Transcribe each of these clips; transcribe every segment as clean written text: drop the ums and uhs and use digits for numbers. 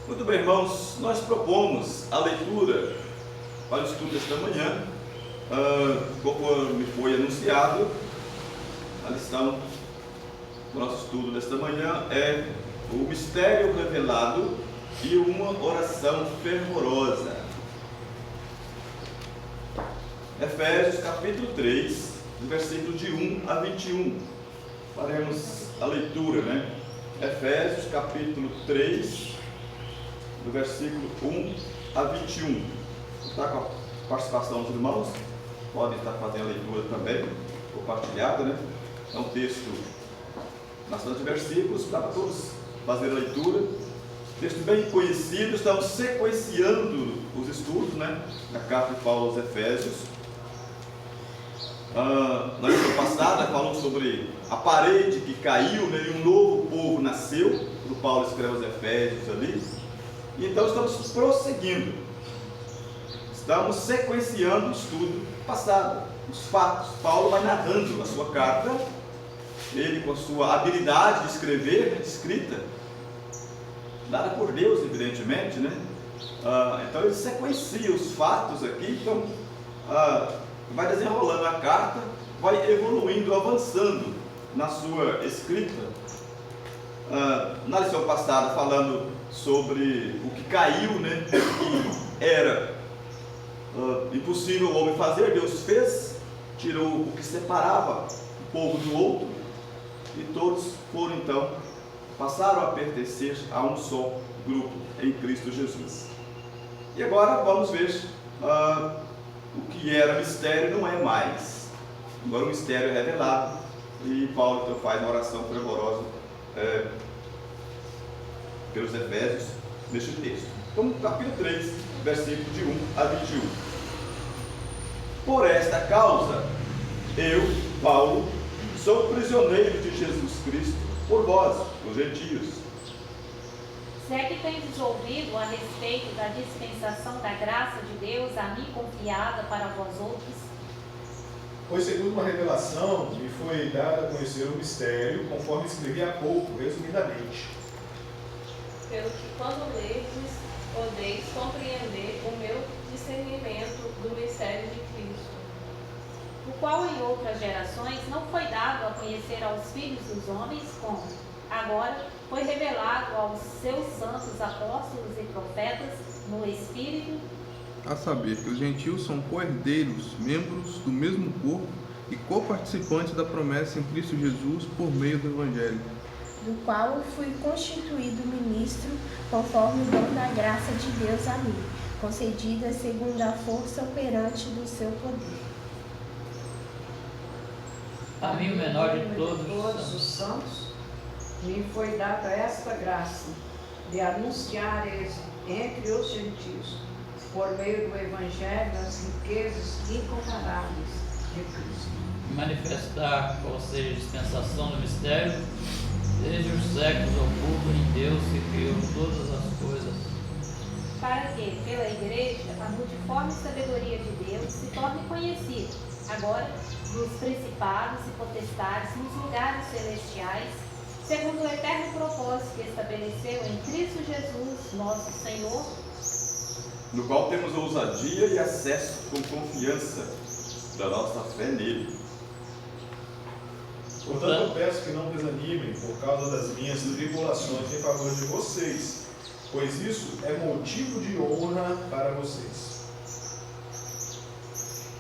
Muito bem, irmãos, nós propomos a leitura para o estudo desta manhã, conforme foi anunciado. A lição do nosso estudo desta manhã é o mistério revelado e uma oração fervorosa. Efésios capítulo 3, versículo de 1 a 21. Faremos a leitura, né? Efésios capítulo 3, do versículo 1 a 21. Está com a participação dos irmãos? Podem estar fazendo a leitura também, compartilhada, né? É um texto, bastante versículos, dá para todos fazer a leitura. Texto bem conhecido, estamos sequenciando os estudos, né? Da carta de Paulo aos Efésios. Na lição passada falamos sobre a parede que caiu, né, e um novo povo nasceu. O Paulo escreve aos Efésios ali. E então estamos prosseguindo. Estamos sequenciando o estudo passado, os fatos. Paulo vai narrando a sua carta, ele com a sua habilidade de escrever, de escrita, dada por Deus, evidentemente, né? Então ele sequencia os fatos aqui, então vai desenrolando a carta, vai evoluindo, avançando na sua escrita. Na lição passada, falando sobre o que caiu, né? Que era impossível o homem fazer, Deus fez, tirou o que separava o povo do outro, e todos foram então, passaram a pertencer a um só grupo em Cristo Jesus. E agora vamos ver o que era mistério não é mais. Agora o mistério é revelado, e Paulo então faz uma oração fervorosa pelos Efésios neste texto. Então, capítulo 3, versículo de 1 a 21. Por esta causa, eu, Paulo, sou prisioneiro de Jesus Cristo por vós, os gentios. Se é que tendes ouvido a respeito da dispensação da graça de Deus a mim confiada para vós outros, pois segundo uma revelação me foi dado a conhecer o mistério, conforme escrevi há pouco, resumidamente. Pelo que quando lerdes, podeis compreender o meu discernimento do mistério de Cristo, o qual em outras gerações não foi dado a conhecer aos filhos dos homens, como agora foi revelado aos seus santos apóstolos e profetas no Espírito, a saber que os gentios são co-herdeiros, membros do mesmo corpo e co-participantes da promessa em Cristo Jesus por meio do Evangelho, do qual fui constituído ministro conforme o dom da graça de Deus a mim, concedida segundo a força operante do seu poder. A mim, o menor de todos os santos, me foi dada esta graça de anunciar entre os gentios, por meio do Evangelho, as riquezas incomparáveis de Cristo. Manifestar qual seja a dispensação do mistério, desde os séculos oculto em Deus que criou todas as coisas, para que, pela Igreja, a multiforme sabedoria de Deus se torne conhecida, agora, dos principados e potestades nos lugares celestiais, segundo o eterno propósito que estabeleceu em Cristo Jesus, nosso Senhor, no qual temos ousadia e acesso com confiança da nossa fé nele. Portanto, eu peço que não desanimem por causa das minhas tribulações em favor de vocês, pois isso é motivo de honra para vocês.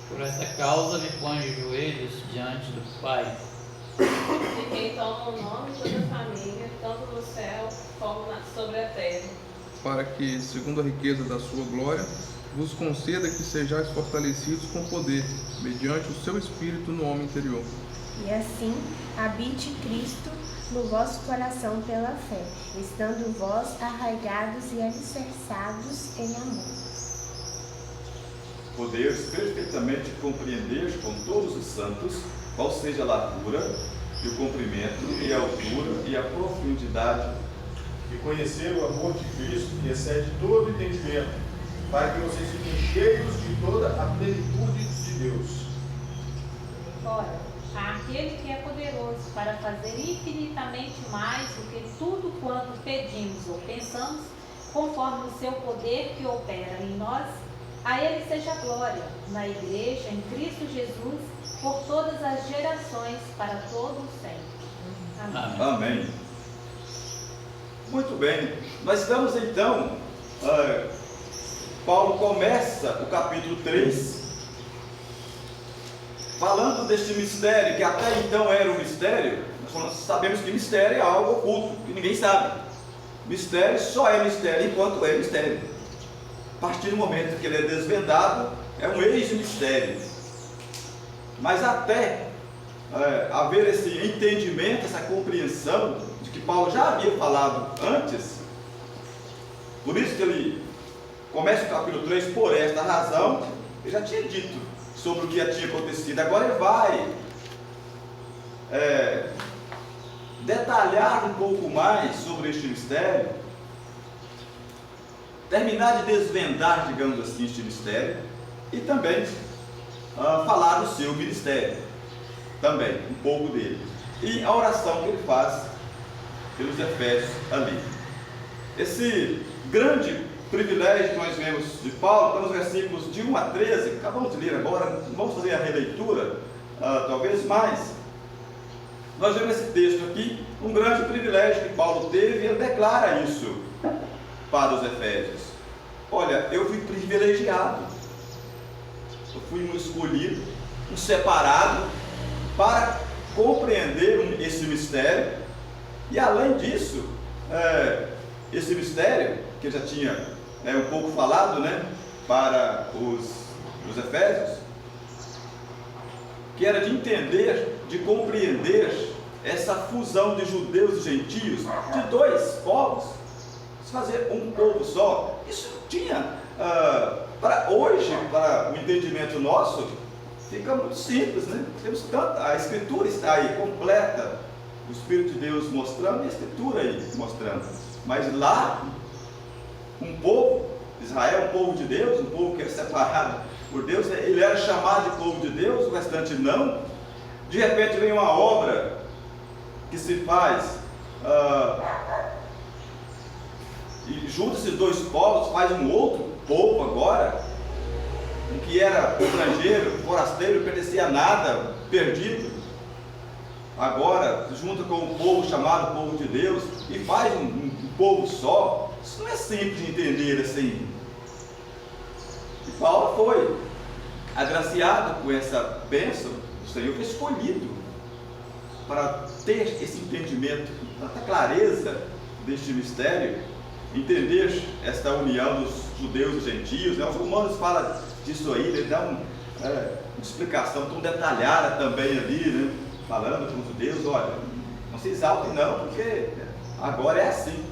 Por esta causa me ponho de joelhos diante do Pai, de quem toma o nome de toda a família, tanto no céu como sobre a terra, para que, segundo a riqueza da sua glória, vos conceda que sejais fortalecidos com poder, mediante o seu Espírito no homem interior. E assim habite Cristo no vosso coração pela fé, estando vós arraigados e alicerçados em amor. Podeis perfeitamente compreender com todos os santos qual seja a largura, e o comprimento, e a altura, e a profundidade, E conhecer o amor de Cristo, que excede todo entendimento, para que vocês fiquem cheios de toda a plenitude de Deus. ora, àquele que é poderoso para fazer infinitamente mais do que tudo quanto pedimos ou pensamos, conforme o seu poder que opera em nós, a Ele seja a glória, na Igreja, em Cristo Jesus, por todas as gerações, para todos sempre. Amém. Amém. Muito bem. Nós estamos então, Paulo começa o capítulo 3, falando deste mistério, que até então era um mistério. Nós sabemos que mistério é algo oculto, que ninguém sabe. Mistério só é mistério enquanto é mistério. A partir do momento que ele é desvendado, é um ex-mistério. Mas até haver esse entendimento, essa compreensão de que Paulo já havia falado antes, por isso que ele começa o capítulo 3, por esta razão, ele já tinha dito sobre o que tinha acontecido. Agora ele vai detalhar um pouco mais sobre este mistério, terminar de desvendar, digamos assim, este mistério, e também falar do seu ministério, também, um pouco dele, e a oração que ele faz pelos Efésios ali. Esse grande privilégio que nós vemos de Paulo está nos versículos de 1 a 13, que acabamos de ler agora, vamos fazer a releitura, talvez mais. Nós vemos esse texto aqui, um grande privilégio que Paulo teve, e ele declara isso para os Efésios. Olha, eu fui privilegiado, eu fui um escolhido, um separado, para compreender esse mistério, e além disso, esse mistério, que eu já tinha um pouco falado, para os Efésios, que era de entender, de compreender essa fusão de judeus e gentios, de dois povos, se fazer um povo só. Isso tinha, para hoje, para o entendimento nosso, fica muito simples, Temos tanta, a Escritura está aí completa, o Espírito de Deus mostrando e a Escritura aí mostrando. Mas lá, um povo, Israel, um povo de Deus, um povo que é separado por Deus, ele era chamado de povo de Deus, o restante não. De repente vem uma obra que se faz e junta esses dois povos, faz um outro povo agora, um que era estrangeiro, forasteiro, não pertencia a nada, perdido, agora se junta com um povo chamado povo de Deus e faz um povo só. Isso não é simples de entender assim. E Paulo foi agraciado com essa bênção. O Senhor foi escolhido para ter esse entendimento, tanta clareza deste mistério, entender esta união dos judeus e gentios. Os Romanos falam disso aí, ele dá uma explicação tão detalhada também ali, falando com os judeus: olha, não se exaltem não, porque agora é assim.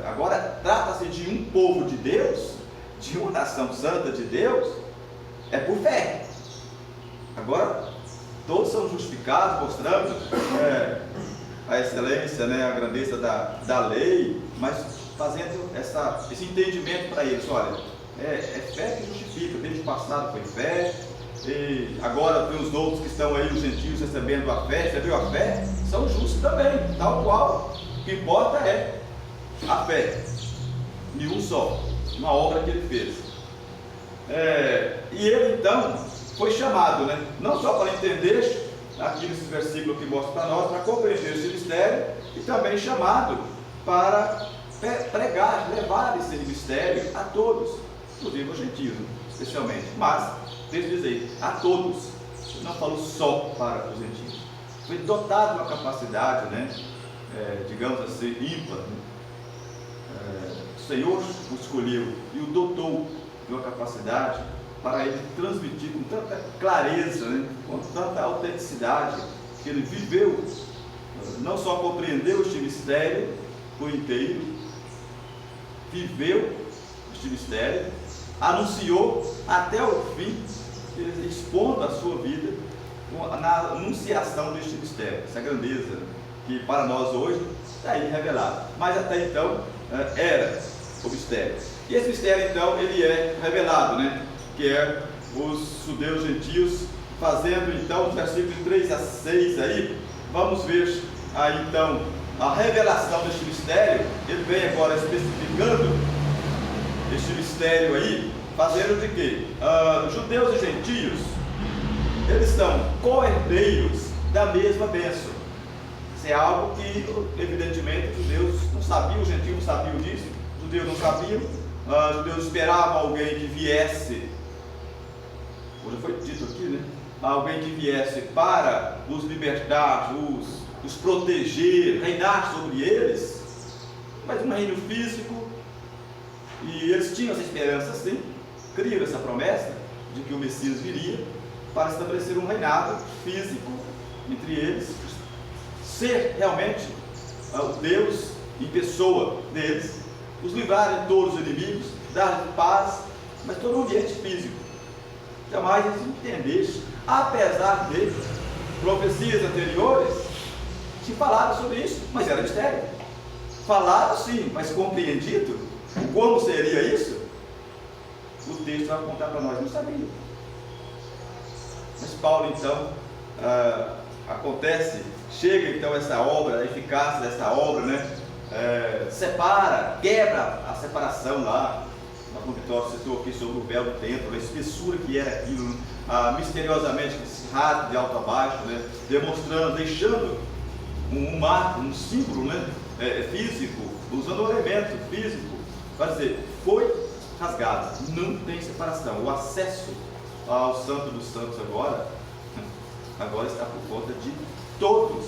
Agora trata-se de um povo de Deus, de uma nação santa de Deus, é por fé. Agora todos são justificados, mostrando a excelência, a grandeza da lei, mas fazendo esse entendimento para eles: olha, é fé que justifica. Desde o passado foi fé, e agora tem os outros que estão aí, os gentios, recebendo a fé, recebeu a fé, são justos também, tal qual. O que importa é a fé, e um só, uma obra que ele fez. E ele então foi chamado, não só para entender aqui nesse versículo que mostra para nós, para compreender esse mistério, e também chamado para pregar, levar esse mistério a todos, inclusive aos gentios, especialmente, mas, deixa eu dizer, a todos. Ele não falou só para os gentios. Foi dotado de uma capacidade, digamos assim, ímpar. O Senhor o escolheu e o dotou de uma capacidade para ele transmitir com tanta clareza, com tanta autenticidade, que ele viveu, não só compreendeu este mistério por inteiro, viveu este mistério, anunciou até o fim, expondo a sua vida na anunciação deste mistério, essa grandeza que para nós hoje está aí revelada, mas até então era o mistério. E esse mistério então ele é revelado, que é os judeus gentios, fazendo então os versículos 3 a 6 aí, vamos ver aí então a revelação deste mistério. Ele vem agora especificando este mistério aí, fazendo de quê? Judeus e gentios, eles são co-herdeiros da mesma bênção. Isso é algo que, evidentemente, os judeus não sabiam, os gentios não sabiam disso, os judeus não sabiam, os judeus esperavam alguém que viesse, hoje foi dito aqui, né? Alguém que viesse para os libertar, os proteger, reinar sobre eles, mas um reino físico, e eles tinham essa esperança sim, criam essa promessa de que o Messias viria para estabelecer um reinado físico entre eles, ser realmente o Deus em pessoa deles, os livrar de todos os inimigos, dar paz, mas todo o ambiente físico. Jamais eles entendessem, apesar de profecias anteriores que falaram sobre isso, mas era mistério. Falaram sim, mas compreendido como seria isso, o texto vai contar para nós, não sabia. Mas Paulo então chega então essa obra, a eficácia dessa obra, né? Separa, quebra a separação lá. O Vitório citou aqui sobre o véu do templo, a espessura que era aquilo, misteriosamente rasgo de alto a baixo, né? Demonstrando, deixando um marco, um símbolo, né? Físico, usando um elemento físico, para dizer, foi rasgado, não tem separação. O acesso ao Santo dos Santos agora está por conta de todos.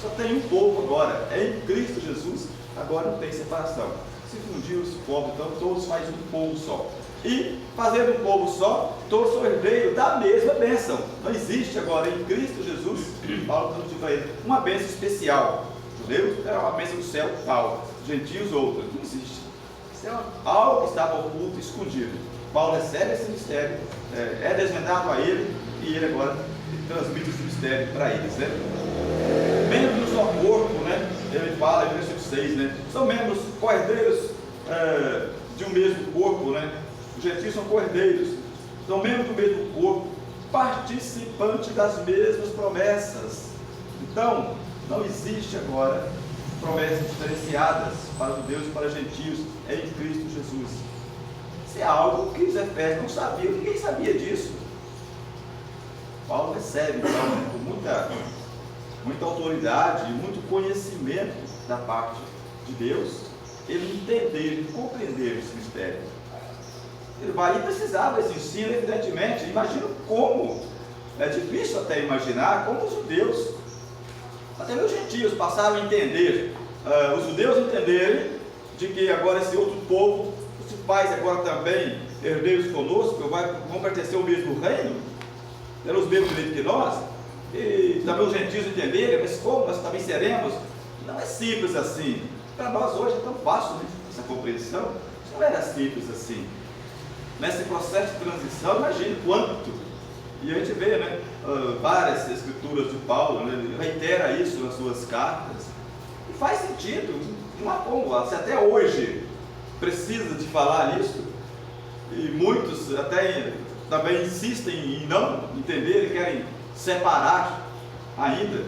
Só tem um povo agora, é em Cristo Jesus, agora não tem separação. Se fundiu os povos, então todos fazem um povo só. E fazendo um povo só, todos são herdeiros da mesma bênção. Não existe agora em Cristo Jesus, Paulo está dizendo para ele, uma bênção especial. Judeus era uma bênção do céu tal, gentios outra, não existe. Isso é algo que estava oculto, escondido. Paulo recebe esse mistério, é desvendado a ele, e ele agora transmite esse mistério para eles, né? Membros do só corpo, né? Ele fala em versículo 6, né? São membros co-herdeiros de um mesmo corpo, né? Os gentios são co-herdeiros, são membros do mesmo corpo, participantes das mesmas promessas. Então, não existe agora promessas diferenciadas para judeus e para gentios em Cristo Jesus. Isso é algo que os efésios não sabiam, ninguém sabia disso. Paulo recebe, então, com muita autoridade e muito conhecimento da parte de Deus, ele entender, ele compreender esse mistério. Ele vai e precisava desse ensino, evidentemente. Imagino como, é difícil até imaginar como os judeus, até os gentios passaram a entender, os judeus entenderem de que agora esse outro povo, os pais agora também herdeiros conosco, vão pertencer ao mesmo reino, pelos mesmos direitos que nós, e também os gentios entenderem, mas como nós também seremos? Não é simples assim. Para nós hoje é tão fácil, né, essa compreensão. Isso não era simples assim. Nesse processo de transição, imagine quanto. E a gente vê, né, várias escrituras de Paulo, né, ele reitera isso nas suas cartas. E faz sentido. Não há como. Se até hoje precisa de falar nisso, e muitos até também insistem em não entender e querem separar ainda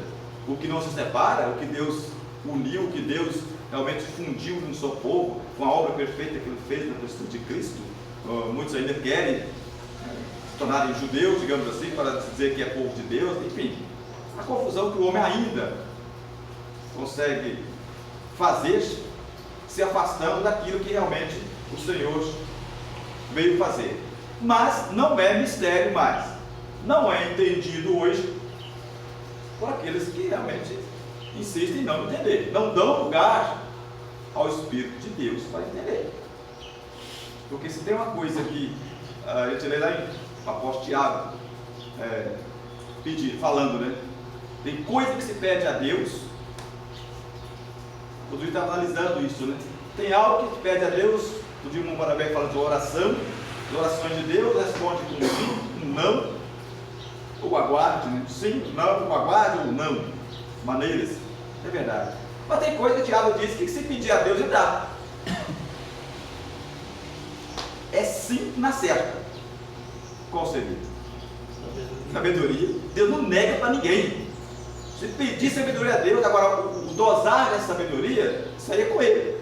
o que não se separa, o que Deus uniu, o que Deus realmente fundiu num só povo, com a obra perfeita que Ele fez na pessoa de Cristo. Muitos ainda querem se tornarem judeus, digamos assim, para dizer que é povo de Deus. Enfim, a confusão que o homem ainda consegue fazer, se afastando daquilo que realmente o Senhor veio fazer. Mas não é mistério mais, não é entendido hoje por aqueles que realmente insistem em não entender, não dão lugar ao Espírito de Deus para entender. Porque se tem uma coisa que a gente lê lá em Apóstolo Tiago falando, né? Tem coisa que se pede a Deus. O Rodrigo estava analisando isso, né? Tem algo que se pede a Deus. O Dilma Marabé fala de oração. As orações de Deus responde com sim, com não, ou aguarde, né? Sim, não, ou aguarde ou não. Maneiras, é verdade. Mas tem coisa que o Tiago diz que se pedir a Deus, ele dá. É sim na certa. Qual seria? Sabedoria. Deus não nega para ninguém. Se pedir sabedoria a Deus, agora o dosar dessa sabedoria, isso aí é com ele.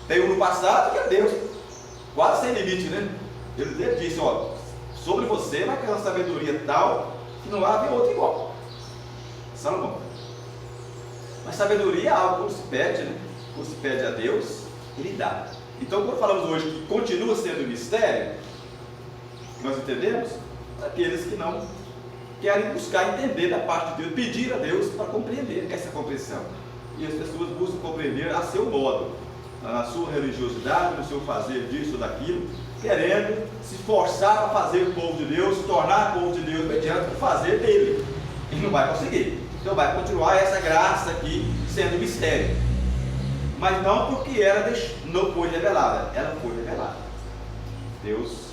Tem um no passado que é Deus. quase sem limite, né? Ele disse, ó, sobre você vai cair uma sabedoria tal que não há outra igual. Salomão. Mas sabedoria é algo que se pede, né? Quando se pede a Deus, Ele dá. Então, quando falamos hoje que continua sendo mistério, nós entendemos, aqueles que não querem buscar entender da parte de Deus, pedir a Deus para compreender essa compreensão. E as pessoas buscam compreender a seu modo, na sua religiosidade, no seu fazer disso ou daquilo, querendo se forçar a fazer o povo de Deus, se tornar o povo de Deus mediante o fazer dele. E não vai conseguir. Então vai continuar essa graça aqui sendo mistério. Mas não porque ela não foi revelada, ela foi revelada. Deus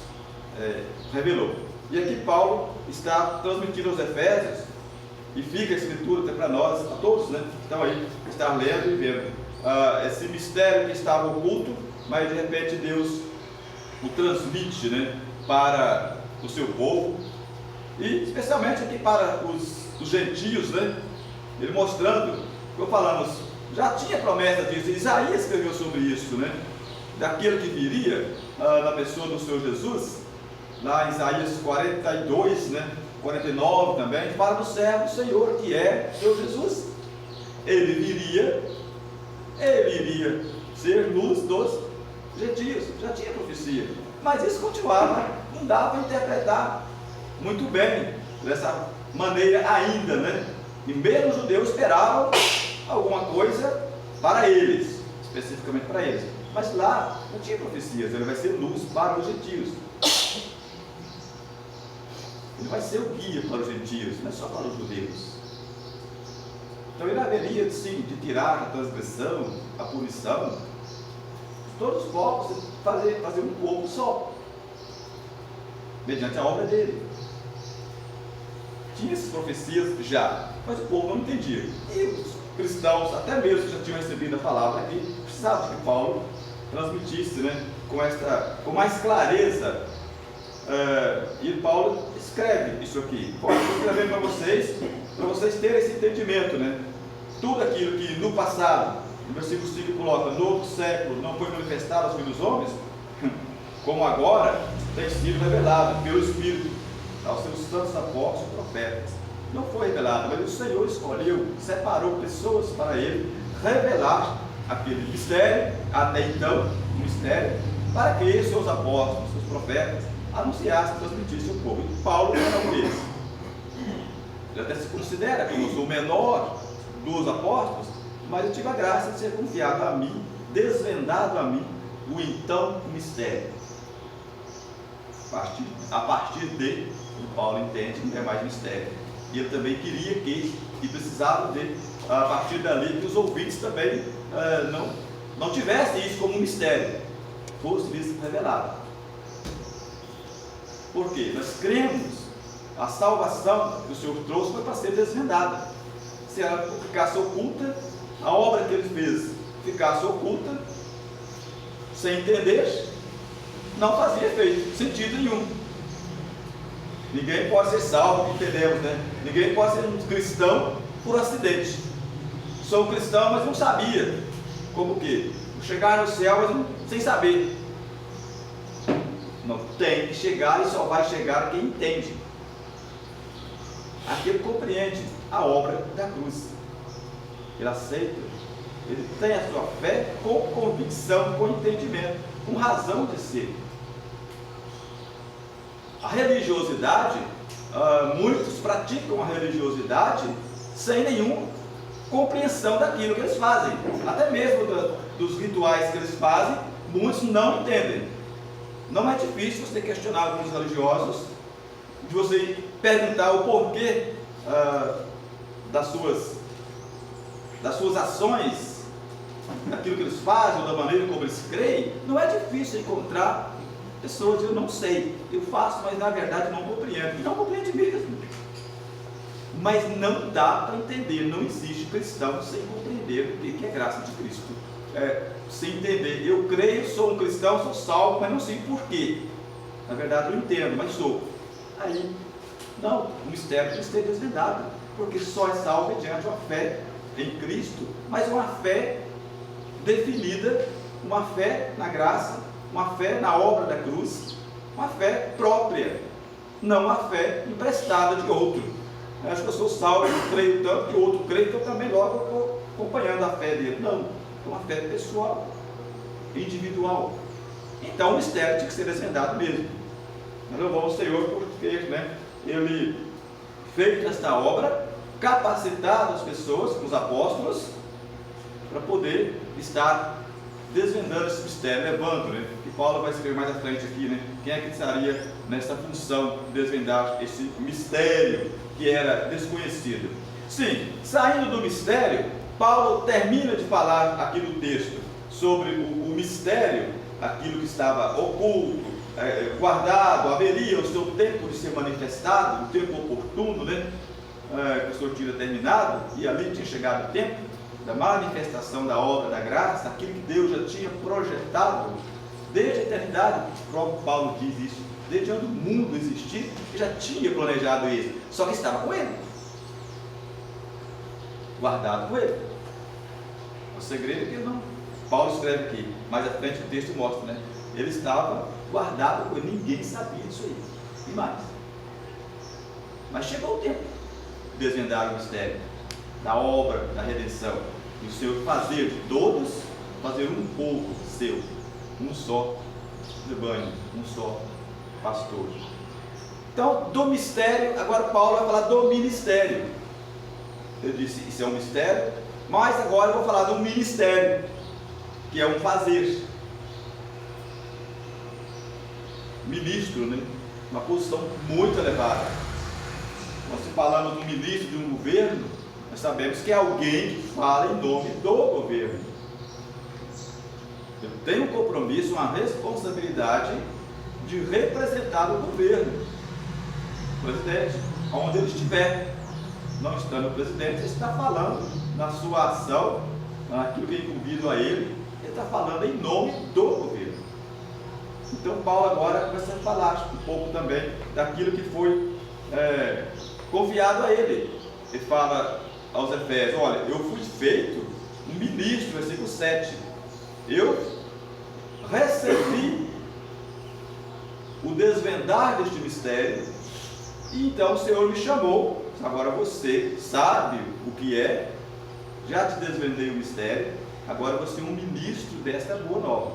revelou. E aqui Paulo está transmitindo aos Efésios, e fica a escritura até para nós, para todos, né, que estão aí, estar lendo e vendo esse mistério que estava oculto, mas de repente Deus o transmite, né, para o seu povo, e especialmente aqui para os gentios, né, ele mostrando, como falamos, já tinha promessa disso, Isaías escreveu sobre isso, né, daquilo que viria na pessoa do Senhor Jesus, lá em Isaías 42, né, 49 também, fala do servo do Senhor, que é o Senhor Jesus. Ele iria ser luz dos gentios, já tinha profecia, mas isso continuava, não dava para interpretar muito bem, dessa maneira ainda, né? E mesmo os judeus esperavam alguma coisa para eles, especificamente para eles, mas lá não tinha profecias, ele vai ser luz para os gentios. Ele vai ser o guia para os gentios, não é só para os judeus. Então ele haveria, sim, de tirar a transgressão, a punição, de todos os povos, fazer um povo só, mediante a obra dele. Tinha essas profecias já, mas o povo não entendia. E os cristãos, até mesmo que já tinham recebido a palavra aqui, precisavam que Paulo transmitisse, né, com mais clareza. E Paulo escreve isso aqui. Paulo está escrevendo para vocês terem esse entendimento, né? Tudo aquilo que no passado, no versículo 5 coloca, no outro século não foi manifestado aos filhos dos homens, como agora tem sido revelado pelo Espírito aos seus santos apóstolos e profetas. Não foi revelado, mas o Senhor escolheu, separou pessoas para ele revelar aquele mistério, até então um mistério, para que seus apóstolos, seus profetas anunciassem, transmitissem ao povo. E Paulo era um deles. Ele até se considera que eu sou o menor dos apóstolos, mas eu tive a graça de ser confiado a mim, desvendado a mim, o então mistério. A partir de, Paulo entende que não é mais mistério. E ele também queria que precisava de, a partir dali, que os ouvintes também não tivessem isso como um mistério, fosse lhes revelado. Por quê? Nós cremos, a salvação que o Senhor trouxe foi para ser desvendada. Se ela ficasse oculta, a obra que ele fez ficasse oculta, sem entender, não fazia efeito, sentido nenhum. Ninguém pode ser salvo, entendemos, né? Ninguém pode ser um cristão por acidente. Sou um cristão, mas não sabia. Como que? Chegar no céu, mas sem saber. Não, tem que chegar e só vai chegar quem entende. Aquele compreende a obra da cruz. Ele aceita, ele tem a sua fé com convicção, com entendimento, com razão de ser. A religiosidade, muitos praticam a religiosidade sem nenhuma compreensão daquilo que eles fazem. Até mesmo dos rituais que eles fazem, muitos não entendem. Não é difícil você questionar alguns religiosos, de você perguntar o porquê das suas ações, daquilo que eles fazem, ou da maneira como eles creem. Não é difícil encontrar pessoas dizendo, eu não sei, eu faço, mas na verdade não compreendo. Não compreende mesmo. Mas não dá para entender, não existe cristão sem compreender o que é graça de Cristo. Sem entender, eu creio, sou um cristão, sou salvo, mas não sei porquê. Na verdade eu entendo, mas sou. Aí, não, o mistério tem que ser desvendado, porque só é salvo mediante uma fé em Cristo, mas uma fé definida, uma fé na graça uma fé na obra da cruz, uma fé própria, não uma fé emprestada de outro. Eu acho que eu sou salvo, eu creio tanto que o outro crê, então eu também logo estou acompanhando a fé dele. Não, é uma fé pessoal, individual. Então o mistério tinha que ser desvendado mesmo. Nós louvamos o Senhor porque Ele fez esta obra, capacitado as pessoas, os apóstolos, para poder estar desvendando esse mistério, levando, que Paulo vai escrever mais à frente aqui, quem é que estaria nessa função de desvendar esse mistério que era desconhecido. Sim, saindo do mistério, Paulo termina de falar aqui no texto sobre o mistério, aquilo que estava oculto, guardado, haveria o seu tempo de ser manifestado, o tempo oportuno, que o Senhor tinha terminado, e ali tinha chegado o tempo da manifestação da obra da graça, aquilo que Deus já tinha projetado desde a eternidade. O próprio Paulo diz isso, desde onde o mundo existia, ele já tinha planejado isso, só que estava com ele, guardado com ele. O segredo é que não, Paulo escreve aqui, mais à frente o texto mostra, ele estava guardado com ele, ninguém sabia disso aí, e mais. Mas chegou o tempo de desvendar o mistério da obra da redenção, e o Senhor fazer de todos, fazer um povo seu, um só rebanho, um só pastor. Então, do mistério, agora Paulo vai falar do ministério. Eu disse, isso é um mistério, mas agora eu vou falar do ministério, que é um fazer. Ministro, uma posição muito elevada. Nós, se falamos do ministro de um governo, nós sabemos que é alguém que fala em nome do governo. Ele tem um compromisso, uma responsabilidade de representar o governo, o presidente, onde ele estiver. Não estando o presidente, ele está falando na sua ação, naquilo que é incumbido a ele está falando em nome do governo. Então Paulo agora começa a falar um pouco também daquilo que foi confiado a ele. Ele fala aos Efésios, olha, eu fui feito um ministro, versículo 7. Eu recebi o desvendar deste mistério, e então o Senhor me chamou. Agora você sabe o que é, já te desvendei o mistério, agora você é um ministro desta boa nova.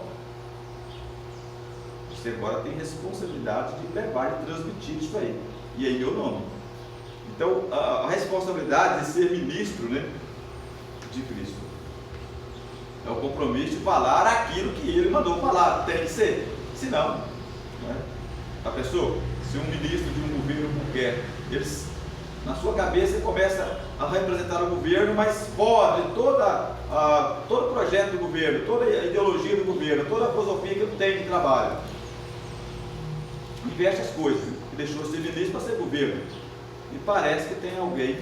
Você agora tem responsabilidade de levar e transmitir isso aí, e em meu nome. Então a responsabilidade de ser ministro, de Cristo é o compromisso de falar aquilo que ele mandou falar, tem que ser, senão, a pessoa, se um ministro de um governo qualquer, eles, na sua cabeça ele começa a representar o governo, mas pode todo o projeto do governo, toda a ideologia do governo, toda a filosofia que ele tem de trabalho, investe as coisas, e deixou de ser ministro para ser governo, e parece que tem alguém,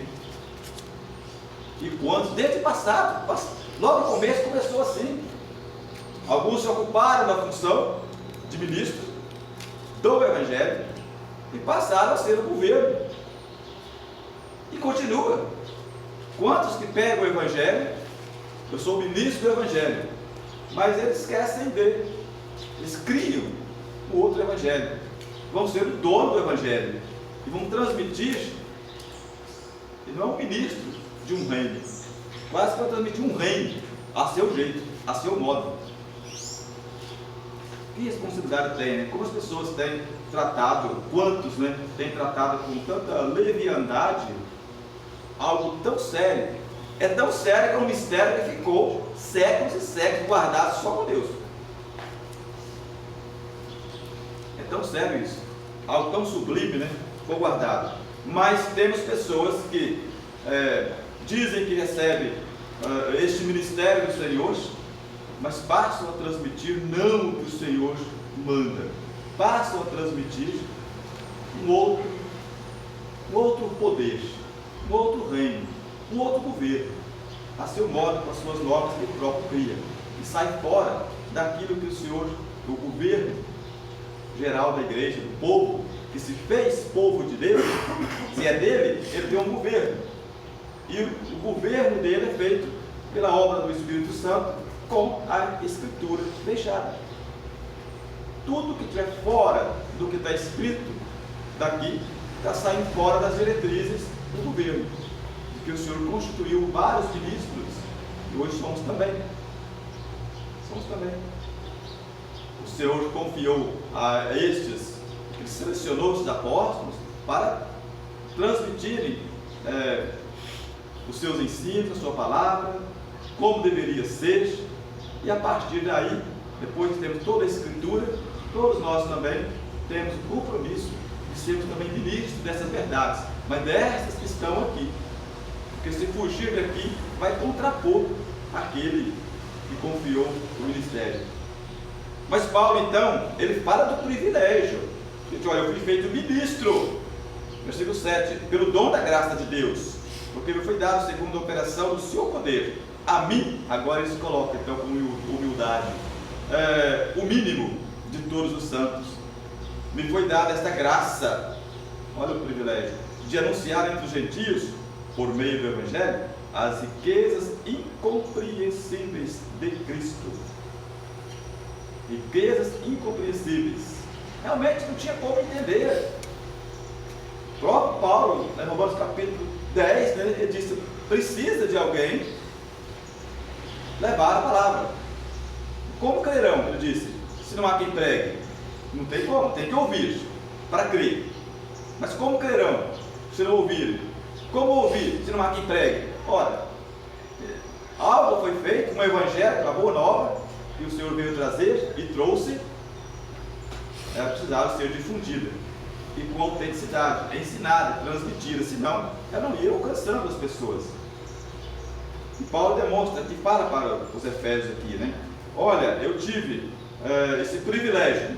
e quantos, desde o passado, logo no começo começou assim, alguns se ocuparam da função de ministro do Evangelho, e passaram a ser o governo, e continua. Quantos que pegam o Evangelho, eu sou o ministro do Evangelho, mas eles esquecem dele, eles criam o outro Evangelho, vão ser o dono do Evangelho, e vão transmitir, e não é um ministro de um reino, quase para transmitir um reino, a seu jeito, a seu modo. Que responsabilidade tem, Como as pessoas têm tratado, quantos têm tratado com tanta leviandade algo tão sério. É tão sério que é um mistério que ficou séculos e séculos guardado só com Deus. É tão sério isso, algo tão sublime, ficou guardado. Mas temos pessoas que dizem que recebem este ministério do Senhor, mas passam a transmitir não o que o Senhor manda, passam a transmitir um outro poder, um outro reino, um outro governo, a seu modo, com as suas normas que ele próprio cria, e sai fora daquilo que o Senhor, o governo geral da igreja, do povo, que se fez povo de Deus, se é dele, ele tem um governo, e o governo dele é feito pela obra do Espírito Santo, com a Escritura fechada. tudo que estiver fora do que está escrito daqui, está saindo fora das diretrizes do governo, de que o Senhor constituiu vários ministros, e hoje somos também. O Senhor confiou a estes, Ele selecionou os apóstolos para transmitirem os seus ensinos, a sua palavra, como deveria ser, e a partir daí, depois de termos toda a Escritura, todos nós também temos o compromisso de sermos também ministros dessas verdades, mas dessas que estão aqui, porque se fugir daqui, vai contrapor aquele que confiou o ministério. Mas Paulo, então, ele fala do privilégio. Ele diz: olha, eu fui feito ministro, versículo 7, pelo dom da graça de Deus, porque me foi dado segundo a operação do seu poder. A mim, agora ele se coloca então com humildade, o mínimo de todos os santos, me foi dada esta graça, olha o privilégio, de anunciar entre os gentios, por meio do Evangelho, as riquezas incompreensíveis de Cristo. Riquezas incompreensíveis. Realmente não tinha como entender. O próprio Paulo, em Romanos capítulo 10, né, ele disse: precisa de alguém levar a palavra. Como crerão? Ele disse: se não há quem pregue. Não tem como, tem que ouvir para crer. Mas como crerão se não ouvirem? Como ouvir se não há quem pregue? Ora, algo foi feito, um evangelho, uma boa nova, que o Senhor veio trazer e trouxe, ela precisava ser difundida e com autenticidade, ensinada, transmitida, senão ela não ia alcançando as pessoas. E Paulo demonstra que fala para os Efésios aqui, né? Olha, eu tive esse privilégio,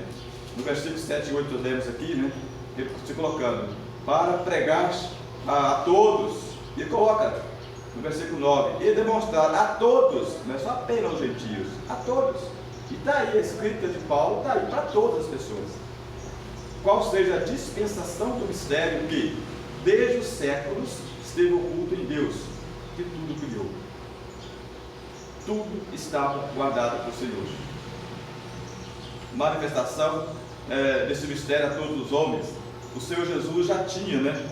no versículo 7 e 8 lemos aqui, né? Ele se colocando, para pregar a todos, e coloca no versículo 9, e demonstrar a todos, não é só apenas aos gentios, a todos. E está aí a escrita de Paulo, está aí para todas as pessoas. Qual seja a dispensação do mistério que, desde os séculos, esteve oculto em Deus, que tudo criou. Tudo estava guardado por Senhor. Manifestação desse mistério a todos os homens, o Senhor Jesus já tinha, né,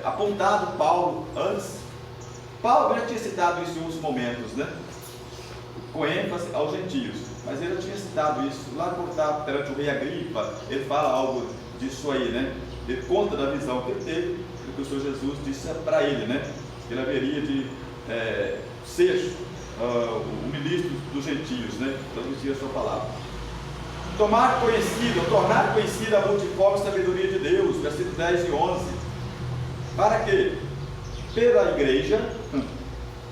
apontado Paulo antes. Paulo já tinha citado isso em outros momentos, né, com ênfase aos gentios, mas ele já tinha citado isso lá quando estava perante o rei Agripa. Ele fala algo disso aí, né? Ele conta da visão que ele teve, do que o Senhor Jesus disse para ele, né? Que ele haveria de ser o ministro dos gentios, né? Traduzir a sua palavra. Tornar conhecida a multiforme sabedoria de Deus, versículos 10 e 11. Para quê? Pela igreja,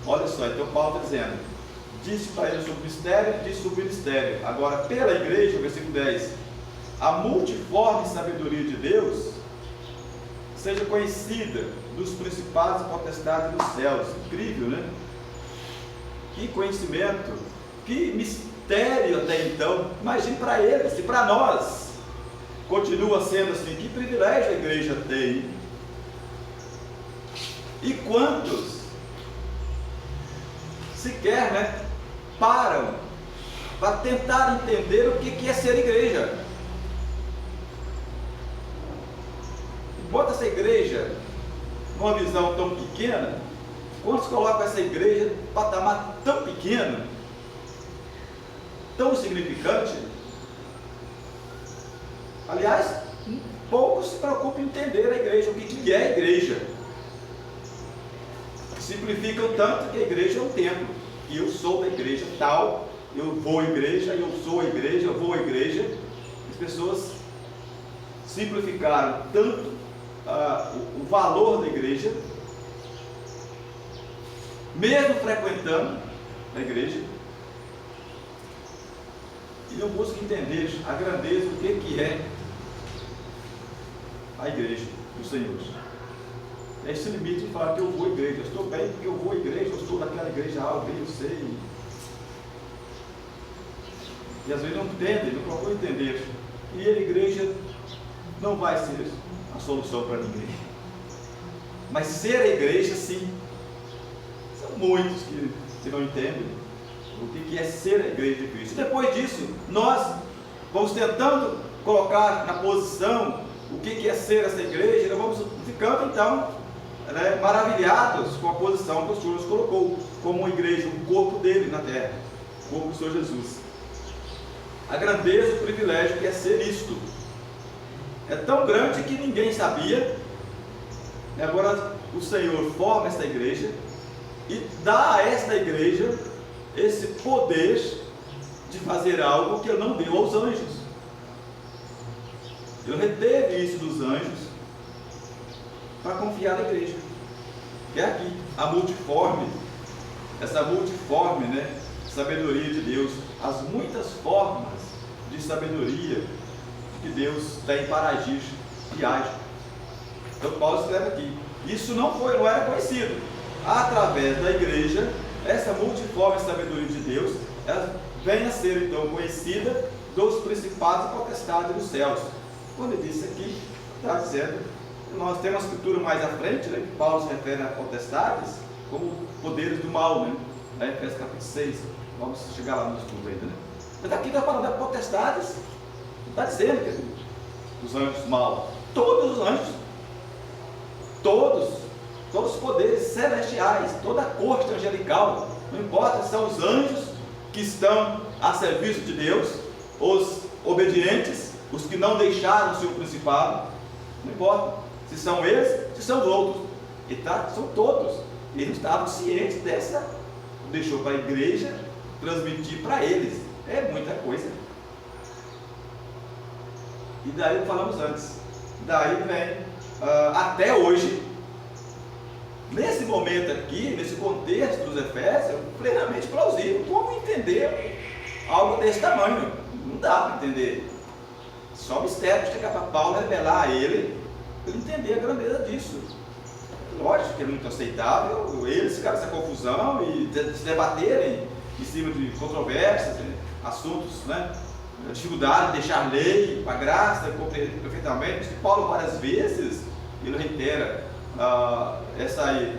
olha só, então Paulo está dizendo, disse para ele sobre o mistério, disse sobre o ministério. Agora, pela igreja, versículo 10, a multiforme sabedoria de Deus seja conhecida dos principados e potestades dos céus. Incrível, né? Que conhecimento, que mistério até então. Imagine para eles, e para nós continua sendo assim. Que privilégio a igreja tem. E quantos sequer, né, param para tentar entender o que é ser igreja. Bota essa igreja numa visão tão pequena. Quantos colocam essa igreja num patamar tão pequeno, tão insignificante? Aliás, poucos se preocupam em entender a igreja, o que é a igreja. Simplificam tanto que a igreja é um templo. E eu sou da igreja tal, eu vou à igreja, eu sou a igreja, eu vou à igreja. As pessoas simplificaram tanto o valor da igreja, mesmo frequentando a igreja, e não buscam entender a grandeza do que é a igreja do Senhor. É esse limite de falar que eu vou à igreja, eu estou bem porque eu vou à igreja, eu estou naquela igreja alta, eu sei. E às vezes não entendem, não procuram entender. E a igreja não vai ser a solução para ninguém. Mas ser a igreja, sim. São muitos que não entendem o que é ser a igreja de Cristo. E depois disso, nós vamos tentando colocar na posição o que é ser essa igreja, nós vamos ficando então maravilhados com a posição que o Senhor nos colocou como uma igreja, o corpo dele na terra, o corpo do Senhor Jesus. A grandeza, o privilégio que é ser isto é tão grande que ninguém sabia, e agora o Senhor forma esta igreja e dá a esta igreja esse poder de fazer algo que Ele não deu aos anjos. Ele reteve isso dos anjos para confiar na igreja, que é aqui, a multiforme, essa multiforme, sabedoria de Deus, as muitas formas de sabedoria que Deus tem para agir e age. Então Paulo escreve aqui, isso não era conhecido. Através da igreja, essa multiforme sabedoria de Deus, ela vem a ser então conhecida dos principados e potestades dos céus. Quando ele disse aqui, está dizendo, nós temos uma escritura mais à frente, que Paulo se refere a potestades como poderes do mal, lá em Efésios capítulo 6, vamos chegar lá no estudo ainda, Mas aqui está falando de potestades, está dizendo que os anjos maus, todos os anjos, todos os poderes celestiais, toda a corte angelical, não importa se são os anjos que estão a serviço de Deus, os obedientes, os que não deixaram o seu principado, não importa se são eles, se são outros, são todos. Eles estavam cientes dessa, deixou para a igreja transmitir para eles. É muita coisa. E daí falamos antes, daí vem até hoje, nesse momento aqui, nesse contexto dos Efésios, é plenamente plausível. Como entender algo desse tamanho? Não dá para entender. Só mistério chegar para Paulo revelar a ele, para ele entender a grandeza disso. Lógico que é muito aceitável eles ficarem nessa confusão e se debaterem em cima de controvérsias, assuntos, a dificuldade de deixar lei, a graça, compreender perfeitamente. Paulo várias vezes ele reitera essa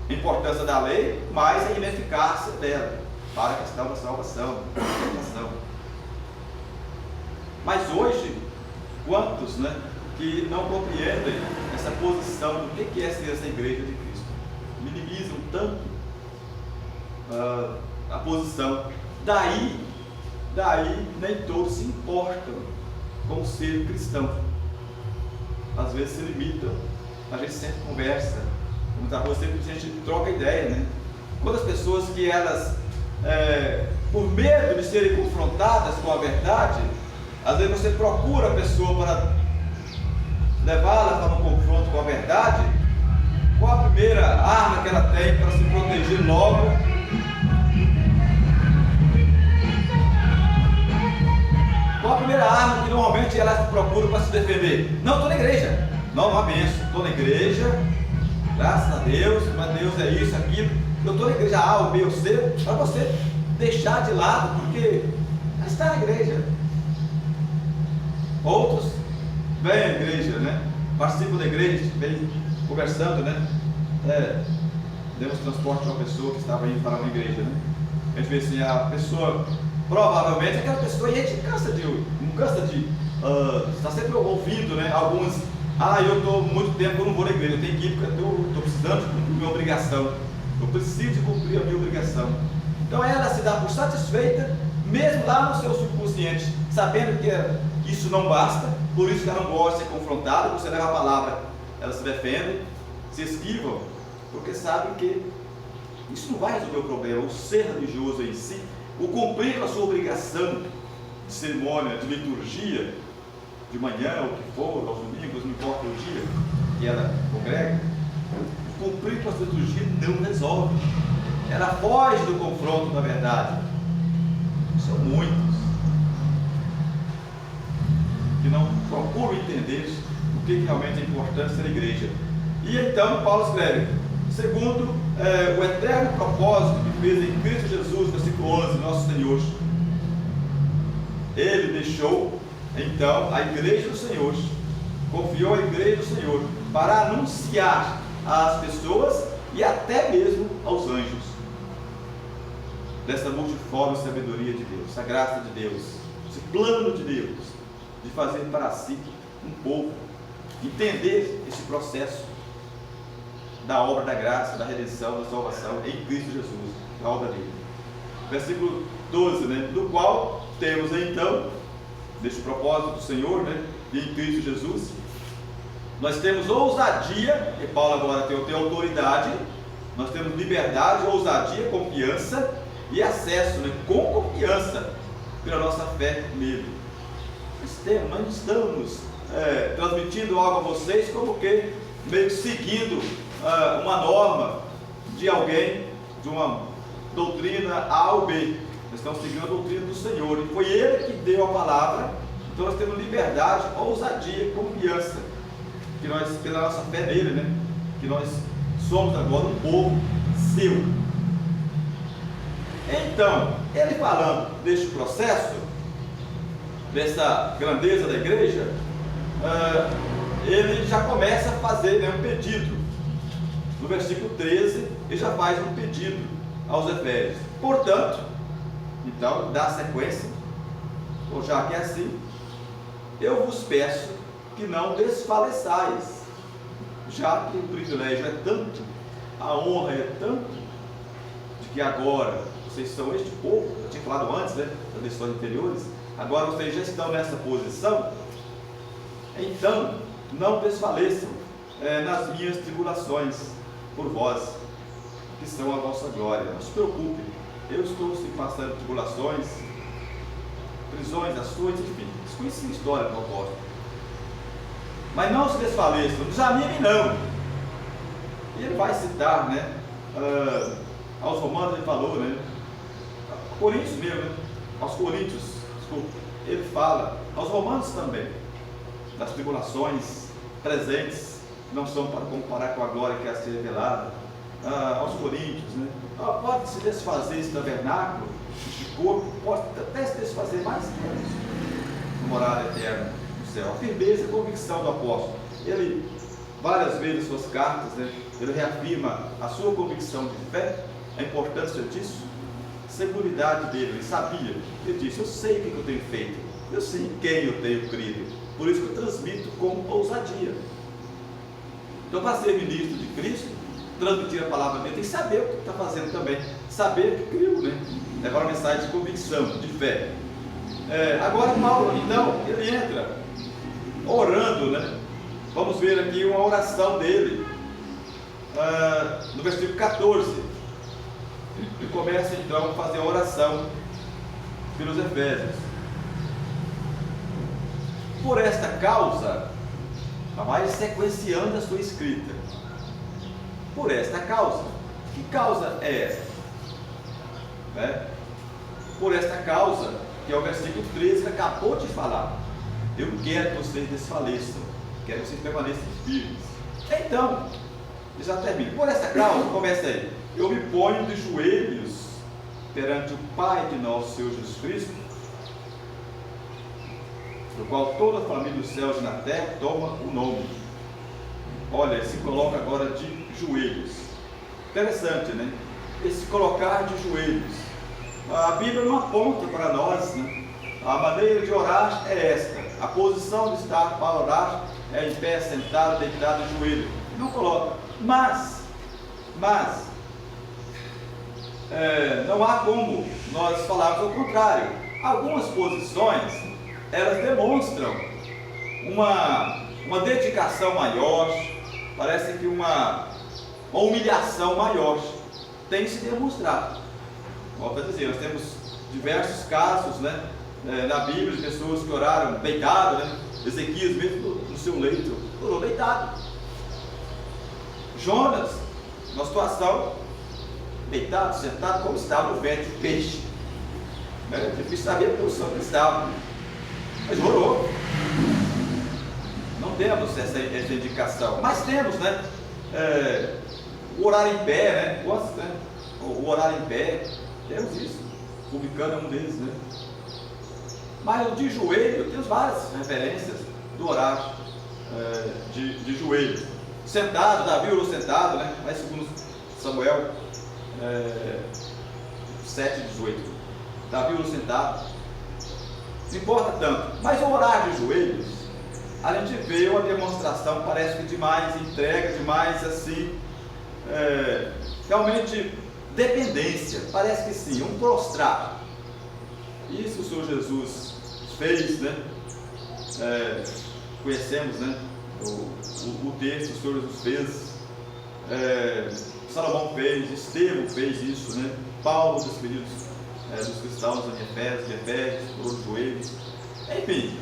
importância da lei, mas a ineficácia dela para a questão da salvação, da salvação. Mas hoje, quantos que não compreendem essa posição do que é ser essa igreja de Cristo, minimizam tanto a posição, daí nem todos se importam com ser cristão, às vezes se limitam, a gente sempre conversa, sempre a gente troca ideia, Quantas pessoas que elas, por medo de serem confrontadas com a verdade, às vezes você procura a pessoa para levá-la para um confronto com a verdade, qual a primeira arma que ela tem para se proteger logo? Qual a primeira arma que normalmente ela procura para se defender? Não, estou na igreja. Não há benção. Estou na igreja, graças a Deus, mas Deus é isso, aquilo. Eu estou na igreja A, ou B, ou C, para você deixar de lado, porque está na igreja. Outros vêm à igreja, participam da igreja, vêm conversando, demos transporte de uma pessoa que estava indo para uma igreja, A gente vê assim, a pessoa, provavelmente aquela pessoa, e a gente não cansa de está sempre ouvindo, alguns, eu estou muito tempo, eu não vou na igreja, eu tenho que ir porque eu estou precisando de cumprir minha obrigação, eu preciso de cumprir a minha obrigação. Então ela se dá por satisfeita, mesmo lá no seu subconsciente, sabendo que isso não basta, por isso que ela não gosta de ser confrontada. Você leva a palavra, ela se defende, se esquivam, porque sabe que isso não vai resolver o problema. O ser religioso em si, o cumprir com a sua obrigação de cerimônia, de liturgia, de manhã, ou o que for, aos domingos, não importa o dia que ela congrega, cumprir com a sua liturgia não resolve. Ela foge do confronto da verdade. São muitos que não procuram entender o que realmente é importante ser igreja. E então Paulo escreve, segundo o eterno propósito que fez em Cristo Jesus, versículo 11, nosso Senhor, ele deixou então a igreja do Senhor, confiou a igreja do Senhor para anunciar às pessoas e até mesmo aos anjos dessa multiforme sabedoria de Deus, essa graça de Deus, esse plano de Deus, de fazer para si um povo, entender esse processo da obra da graça, da redenção, da salvação em Cristo Jesus, a obra dele. Versículo 12, né? Do qual temos então, deste propósito do Senhor, né? E em Cristo Jesus, nós temos ousadia, e Paulo agora tem autoridade, nós temos liberdade, ousadia, confiança e acesso, né? Com confiança, pela nossa fé nele. Nós estamos transmitindo algo a vocês como que meio que seguindo uma norma de alguém, de uma doutrina A ou B. Nós estamos seguindo a doutrina do Senhor, e foi Ele que deu a palavra. Então nós temos liberdade, ousadia, confiança, que nós, pela nossa fé nele, né, que nós somos agora um povo seu. Então, ele falando deste processo, dessa grandeza da igreja, ele já começa a fazer, né, um pedido. No versículo 13, ele já faz um pedido aos Efésios. Portanto, então, dá sequência, já que é assim, eu vos peço que não desfaleçais, já que o privilégio é tanto, a honra é tanto, de que agora vocês são este povo, eu tinha falado antes, né, das lições anteriores, agora vocês já estão nessa posição, então não desfaleçam nas minhas tribulações por vós, que são a vossa glória. Não se preocupe, eu estou sim passando tribulações, prisões, açoites, enfim, desconheci a história do apóstolo. Mas não se desfaleçam, desanimem não. E ele vai citar, né, aos romanos ele falou, né, Coríntios mesmo, né, aos coríntios, desculpa, ele fala, aos romanos também, das tribulações presentes, não são para comparar com a glória que é a ser revelada, aos coríntios, né, pode se desfazer esse tabernáculo, este corpo, pode até se desfazer mais menos, no morada eterna no céu. A firmeza e a convicção do apóstolo, ele, várias vezes em suas cartas, né, ele reafirma a sua convicção de fé, a importância disso, a seguridade dele, ele sabia, ele disse, eu sei o que eu tenho feito, eu sei em quem eu tenho crido, por isso que eu transmito com ousadia. Então, para ser ministro de Cristo, transmitir a palavra dele, tem que saber o que está fazendo também, saber que criou, né? Levar uma mensagem de convicção, de fé. Agora Paulo, então, ele entra orando, né? Vamos ver aqui uma oração dele, no versículo 14. Ele começa então a fazer a oração pelos Efésios. Por esta causa, vai sequenciando a sua escrita. Por esta causa. Que causa é essa? Né? Por esta causa, que é o versículo 13 que acabou de falar. Eu quero que vocês desfaleçam, quero que vocês permaneçam firmes. Então, já termina. Por esta causa, começa aí. Eu me ponho de joelhos perante o Pai de nosso Senhor Jesus Cristo, do qual toda a família dos céus e na terra toma o nome. Olha, ele se coloca agora de joelhos. Interessante, né? Esse colocar de joelhos. A Bíblia não aponta para nós, né? A maneira de orar é esta. A posição de estar para orar é em pé, sentado, deitado, de joelho. Não coloca. Mas não há como nós falarmos ao contrário. Algumas posições, elas demonstram uma dedicação maior, parece que uma humilhação maior, tem que se demonstrar. Volto a dizer, nós temos diversos casos, né, na Bíblia, de pessoas que oraram deitado, né? Ezequias mesmo no seu leito, orou deitado. Jonas, numa situação, deitado, sentado, como estava no ventre do peixe. É difícil saber a posição que estava, mas orou. Não temos essa indicação, mas temos, né? O orar em pé, né? Gosta, né? O orar em pé, temos isso. O publicano é um deles, né? Mas o de joelho, temos várias referências do orar de joelho. Sentado, Davi orou sentado, né? Mas segundo Samuel 7:18, Davi orou sentado. não importa tanto. Mas o orar de joelhos, a gente vê uma demonstração, parece que de mais entrega, de mais assim, realmente dependência, parece que sim, um prostrar. Isso o Senhor Jesus fez, né? Conhecemos, né? O texto, o Senhor Jesus fez, Salomão fez, Estevão fez isso, né? Paulo, dos pedidos dos cristãos em Efésios, os joelhos, enfim,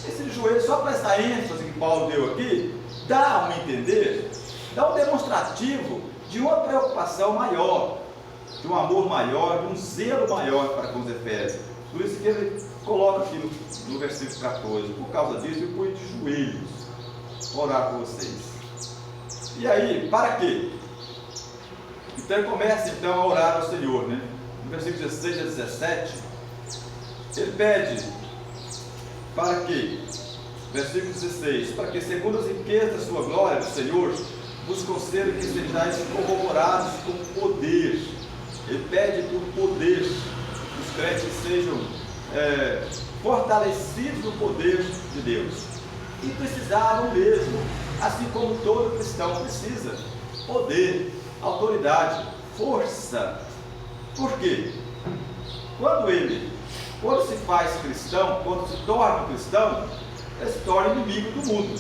esse joelho, só para essa ênfase que Paulo deu aqui, dá um entender, dá um demonstrativo de uma preocupação maior, de um amor maior, de um zelo maior para com os Efésios. Por isso que ele coloca aqui no versículo 14, por causa disso eu fui de joelhos orar por vocês. E aí, para quê? Então ele começa então a orar ao Senhor, né? No versículo 16 a 17, ele pede para que, versículo 16, para que segundo as riquezas da sua glória, do Senhor, vos conceda que sejais corroborados com poder. Ele pede por poder, que os crentes sejam fortalecidos no poder de Deus. E precisavam mesmo, assim como todo cristão precisa, poder, autoridade, força. Por quê? Quando se faz cristão, quando se torna cristão, ele se torna inimigo do mundo.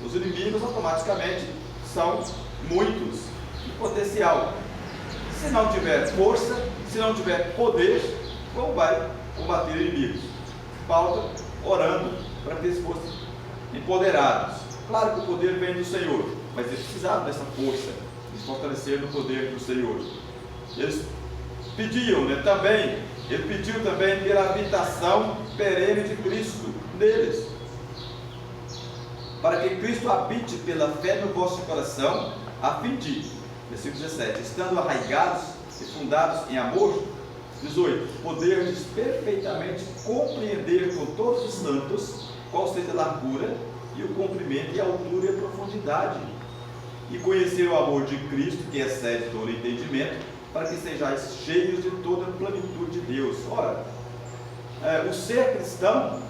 Os inimigos automaticamente são muitos, em potencial. Se não tiver força, se não tiver poder, como vai combater inimigos? Paulo orando para que eles fossem empoderados. Claro que o poder vem do Senhor, mas eles precisavam dessa força, de se fortalecer no poder do Senhor. Eles pediam, né, também, ele pediu também pela habitação perene de Cristo neles, para que Cristo habite pela fé no vosso coração, a fim de, versículo 17, estando arraigados e fundados em amor, 18, poderdes perfeitamente compreender com todos os santos qual seja a largura e o comprimento e a altura e a profundidade, e conhecer o amor de Cristo, que excede todo entendimento, para que sejais cheios de toda a plenitude de Deus. Ora, o ser cristão,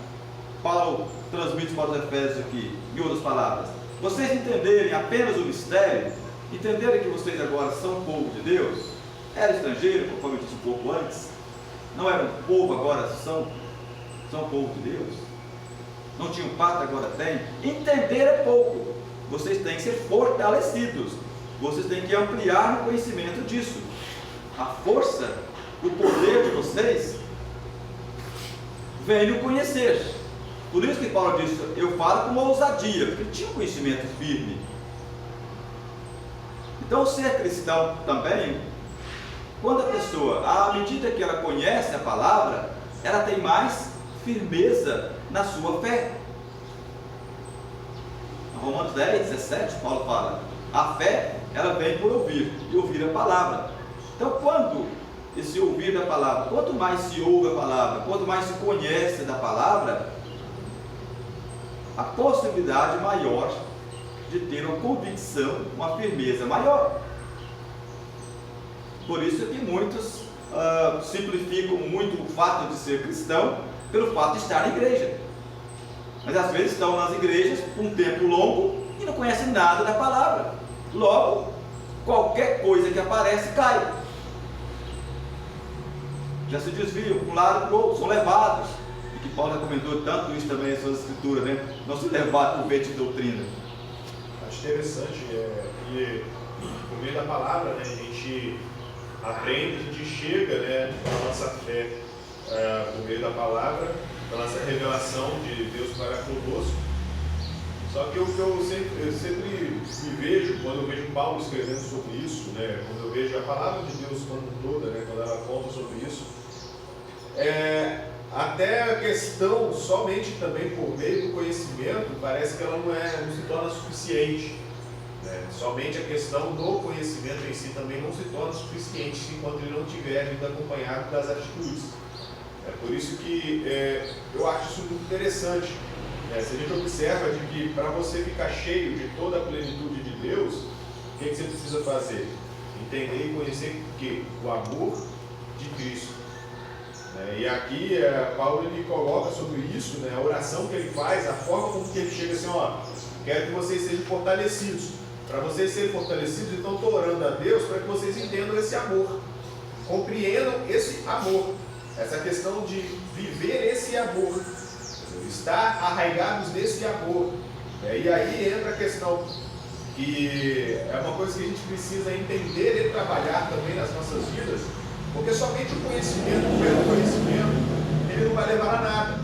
Paulo transmite para os Efésios aqui, em outras palavras, vocês entenderem apenas o mistério, entenderem que vocês agora são povo de Deus, era estrangeiro, conforme eu disse um pouco antes, não era um povo, agora são povo de Deus, não tinham pátria, agora tem. Entender é pouco, vocês têm que ser fortalecidos, vocês têm que ampliar o conhecimento disso. A força, o poder de vocês vem no conhecer. Por isso que Paulo disse, eu falo com uma ousadia, porque ele tinha um conhecimento firme. Então, ser cristão também, quando a pessoa, à medida que ela conhece a palavra, ela tem mais firmeza na sua fé. Em Romanos 10, 17, Paulo fala, a fé, ela vem por ouvir, e ouvir a palavra. Então, quando esse ouvir da palavra, quanto mais se ouve a palavra, quanto mais se conhece da palavra, a possibilidade maior de ter uma convicção, uma firmeza maior. Por isso que muitos simplificam muito o fato de ser cristão pelo fato de estar na igreja. Mas às vezes estão nas igrejas por um tempo longo e não conhecem nada da palavra. Logo, qualquer coisa que aparece cai. Já se desviam para um lado e para o outro, são levados. E que Paulo comentou tanto isso também em suas escrituras, né? Não se levar por vento de doutrina. Acho interessante que por meio da palavra, né, a gente aprende, a gente chega, né, a nossa fé por meio da palavra, da nossa revelação de Deus para conosco. Só que o que eu sempre me vejo, quando eu vejo Paulo escrevendo sobre isso, né, quando eu vejo a palavra de Deus como toda, né, quando ela conta sobre isso, até a questão somente também por meio do conhecimento, parece que ela não se torna suficiente. Né? Somente a questão do conhecimento em si também não se torna suficiente enquanto ele não estiver vindo acompanhado das atitudes. É por isso que eu acho isso muito interessante. Se a gente observa de que para você ficar cheio de toda a plenitude de Deus, o que você precisa fazer? Entender e conhecer o quê? O amor de Cristo. E aqui Paulo ele coloca sobre isso, né, a oração que ele faz, a forma como que ele chega assim, ó, quero que vocês sejam fortalecidos. Para vocês serem fortalecidos, então estou orando a Deus para que vocês entendam esse amor, compreendam esse amor, essa questão de viver esse amor, estar arraigados nesse amor. E aí entra a questão que é uma coisa que a gente precisa entender e trabalhar também nas nossas vidas, porque somente o conhecimento pelo conhecimento, ele não vai levar a nada.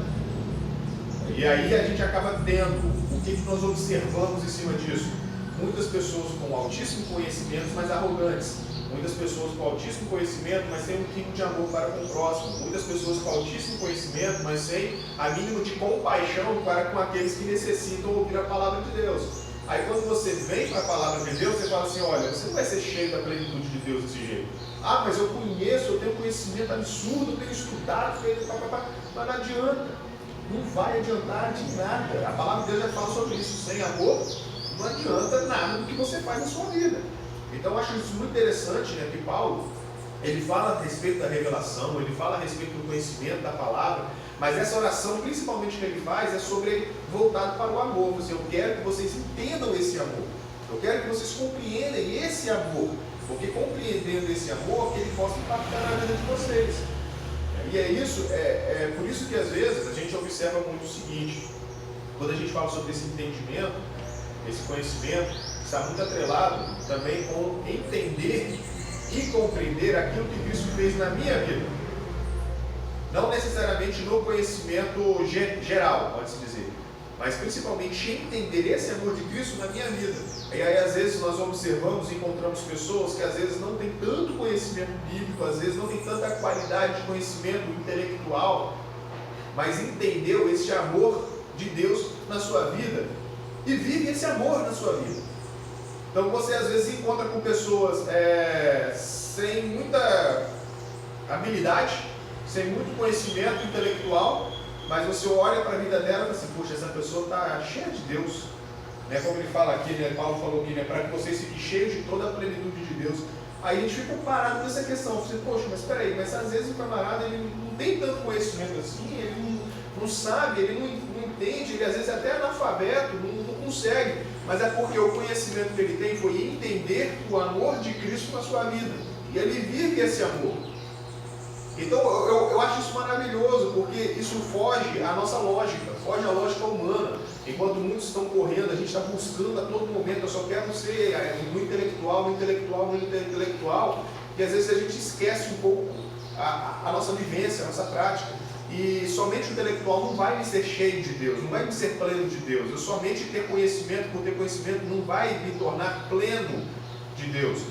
E aí a gente acaba tendo, o que nós observamos em cima disso? Muitas pessoas com altíssimo conhecimento, mas arrogantes. Muitas pessoas com altíssimo conhecimento, mas sem um pingo de amor para com o próximo. Muitas pessoas com altíssimo conhecimento, mas sem a mínimo de compaixão para com aqueles que necessitam ouvir a palavra de Deus. Aí quando você vem para a palavra de Deus, você fala assim, olha, você não vai ser cheio da plenitude de Deus desse jeito. Ah, mas eu conheço, eu tenho conhecimento absurdo, eu tenho estudado, mas não adianta. Não vai adiantar de nada. A palavra de Deus já fala sobre isso. Sem amor, não adianta nada do que você faz na sua vida. Então eu acho isso muito interessante, né, que Paulo, ele fala a respeito da revelação, ele fala a respeito do conhecimento da palavra, mas essa oração, principalmente que ele faz, é sobre voltado para o amor. Eu quero que vocês entendam esse amor. Eu quero que vocês compreendem esse amor. Porque compreendendo esse amor, que ele possa impactar na vida de vocês. E é isso, por isso que às vezes a gente observa muito o seguinte, quando a gente fala sobre esse entendimento, esse conhecimento, está muito atrelado também com entender e compreender aquilo que Cristo fez na minha vida. Não necessariamente no conhecimento geral, pode-se dizer, mas principalmente entender esse amor de Cristo na minha vida. E aí às vezes nós observamos e encontramos pessoas que às vezes não têm tanto conhecimento bíblico, às vezes não têm tanta qualidade de conhecimento intelectual, mas entendeu esse amor de Deus na sua vida e vive esse amor na sua vida. Então você às vezes encontra com pessoas sem muita habilidade, sem muito conhecimento intelectual, mas você olha para a vida dela e fala assim, poxa, essa pessoa está cheia de Deus. Né? Como ele fala aqui, né? Paulo falou aqui, né? Para que vocês fiquem cheios de toda a plenitude de Deus. Aí a gente fica parado nessa questão, você, poxa, mas espera aí, mas às vezes o camarada ele não tem tanto conhecimento assim, ele não sabe, ele não entende, ele às vezes é até analfabeto, não consegue, mas é porque o conhecimento que ele tem foi entender o amor de Cristo na sua vida, e ele vive esse amor. Então eu acho isso maravilhoso, porque isso foge à nossa lógica, foge à lógica humana. Enquanto muitos estão correndo, a gente está buscando a todo momento, eu só quero ser no intelectual, e às vezes a gente esquece um pouco a nossa vivência, a nossa prática. E somente o intelectual não vai me ser cheio de Deus, não vai me ser pleno de Deus. Eu somente ter conhecimento por ter conhecimento não vai me tornar pleno de Deus.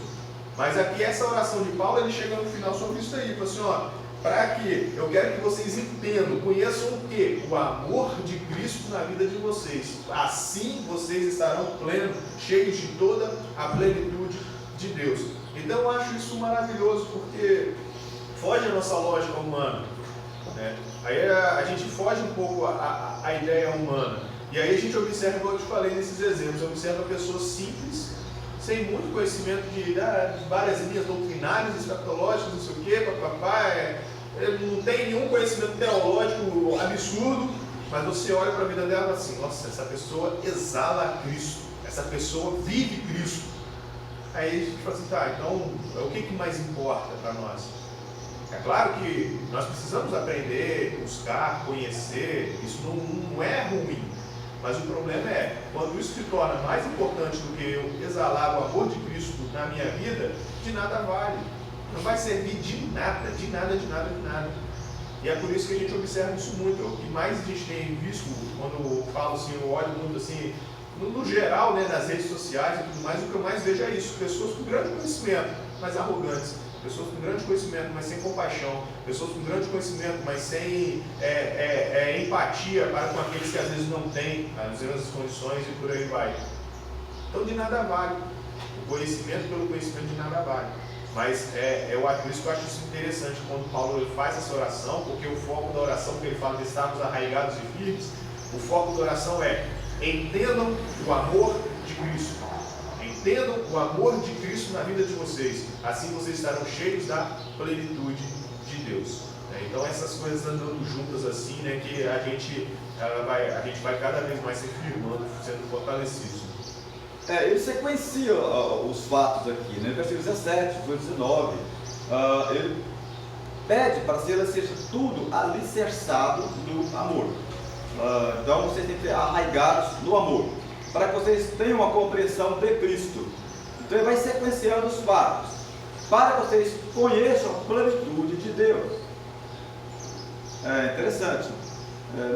Mas aqui essa oração de Paulo, ele chega no final sobre isso aí, fala assim, ó, para que eu quero que vocês entendam, conheçam o quê? O amor de Cristo na vida de vocês. Assim vocês estarão plenos, cheios de toda a plenitude de Deus. Então eu acho isso maravilhoso, porque foge a nossa lógica humana. Né? Aí a gente foge um pouco a ideia humana. E aí a gente observa, como eu te falei nesses exemplos, observa pessoas simples, sem muito conhecimento de várias linhas doutrinárias, escatológicas, não sei o quê, ele não tem nenhum conhecimento teológico absurdo, mas você olha para a vida dela e fala assim, nossa, essa pessoa exala Cristo, essa pessoa vive Cristo. Aí a gente fala assim, tá, então o que mais importa para nós? É claro que nós precisamos aprender, buscar, conhecer, isso não é ruim, mas o problema é, quando isso se torna mais importante do que eu exalar o amor de Cristo na minha vida, de nada vale, não vai servir de nada. E é por isso que a gente observa isso muito, o que mais a gente tem visto, quando eu falo assim, eu olho muito assim, no geral, né, nas redes sociais e tudo mais, o que eu mais vejo é isso, pessoas com grande conhecimento, mas arrogantes. Pessoas com grande conhecimento, mas sem compaixão. Pessoas com grande conhecimento, mas sem empatia para com aqueles que às vezes não têm as mesmas condições e por aí vai. Então de nada vale. O conhecimento pelo conhecimento de nada vale. Mas por isso que eu acho isso interessante quando Paulo faz essa oração, porque o foco da oração que ele fala de estarmos arraigados e firmes, o foco da oração é entendam o amor de Cristo. Entendam o amor de Cristo na vida de vocês. Assim vocês estarão cheios da plenitude de Deus. Então Então essas coisas andando juntas assim, né, que a gente vai cada vez mais se firmando, sendo fortalecido. Ele sequencia os fatos aqui, né? Versículo 17, 18, 19. Ele pede para que seja tudo alicerçado no amor. Então vocês têm que ser arraigados no amor, para que vocês tenham uma compreensão de Cristo. Então ele vai sequenciando os fatos, para que vocês conheçam a plenitude de Deus. É interessante.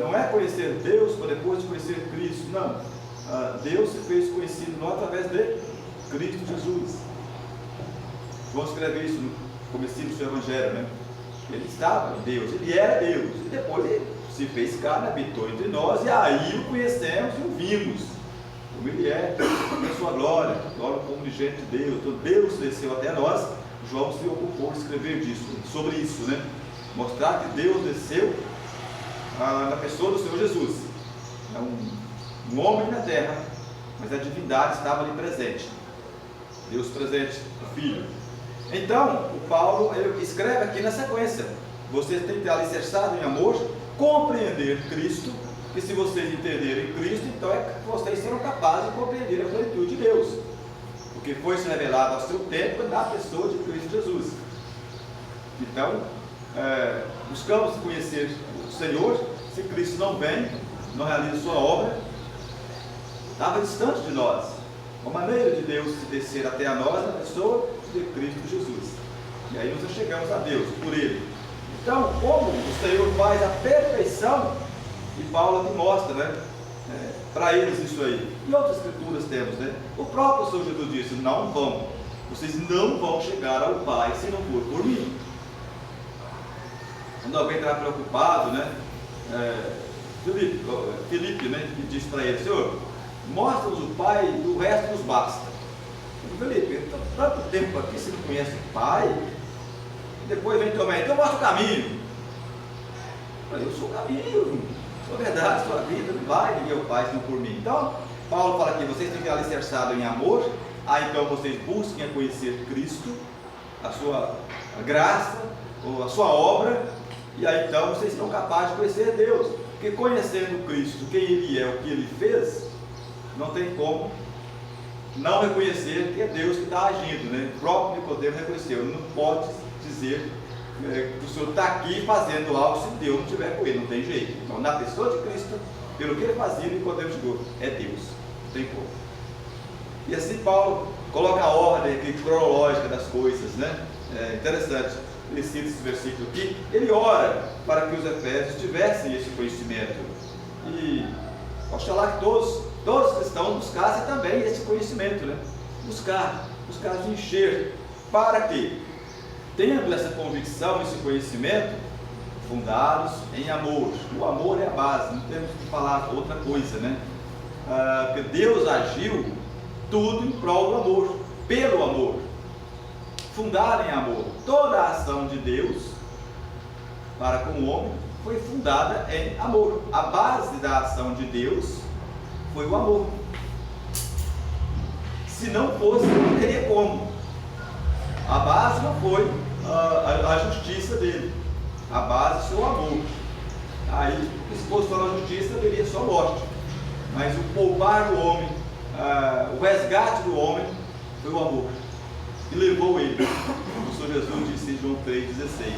Não é conhecer Deus para depois conhecer Cristo, não. Deus se fez conhecido não através de Cristo Jesus. Vamos escrever isso no comecinho do seu Evangelho, né? Ele estava em Deus, ele era Deus, e depois ele se fez carne, habitou entre nós, e aí o conhecemos e o vimos, como ele é, na sua glória como unigênito de Deus. Então Deus desceu até nós. João se ocupou de escrever sobre isso, né? Mostrar que Deus desceu na pessoa do Senhor Jesus. É um homem na terra, mas a divindade estava ali presente. Deus presente, o Filho. Então, o Paulo ele escreve aqui na sequência: vocês têm que ter alicerçado em amor, compreender Cristo, e se vocês entenderem Cristo, então vocês serão capazes de compreender a plenitude de Deus, porque foi se revelado ao seu tempo na pessoa de Cristo Jesus. Então, buscamos conhecer o Senhor. Se Cristo não vem, não realiza sua obra, estava distante de nós. A maneira de Deus se descer até a nós na pessoa de Cristo Jesus. E aí nós chegamos a Deus por Ele. Então, como o Senhor faz a perfeição, e Paulo aqui mostra, né? Para eles isso aí. E outras escrituras temos, né? O próprio Senhor Jesus disse: não vão, vocês não vão chegar ao Pai se não for por mim. Quando alguém está preocupado, né? Filipe, né? Que disse para ele: Senhor, mostra-nos o Pai e o resto nos basta. Felipe, eu estou tanto tempo aqui, você não conhece o Pai? E depois vem também, então mostra o caminho. Eu sou o caminho, sou a verdade, sou a vida, não vai ninguém ao Pai senão por mim. Então, Paulo fala aqui: vocês têm que ter alicerçado em amor. Então vocês busquem a conhecer Cristo, a sua graça, ou a sua obra, e aí então vocês serão capazes de conhecer Deus. Porque conhecendo Cristo, quem Ele é, o que Ele fez, não tem como não reconhecer que é Deus que está agindo, né? O próprio Nicodemo reconheceu. Ele não pode dizer que o Senhor está aqui fazendo algo se Deus não estiver com ele, não tem jeito. Então, na pessoa de Cristo, pelo que ele fazia, Nicodemo chegou: é Deus, não tem como. E assim Paulo coloca a ordem aqui cronológica das coisas, né? É interessante. Ele cita esse versículo aqui. Ele ora para que os efésios tivessem esse conhecimento, e oxalá que todos os cristãos buscassem também esse conhecimento, né? Buscar se encher, para que, tendo essa convicção, esse conhecimento, fundados em amor. O amor é a base, não temos que falar outra coisa, né? Porque Deus agiu tudo em prol do amor, pelo amor. Fundado em amor. Toda a ação de Deus para com o homem foi fundada em amor. A base da ação de Deus foi o amor. Se não fosse, não teria como. A base não foi a justiça dele. A base foi o amor. Aí, se fosse só a justiça, teria só morte. Mas o poupar do homem, o resgate do homem, foi o amor. E levou ele. O Senhor Jesus disse em João 3,16.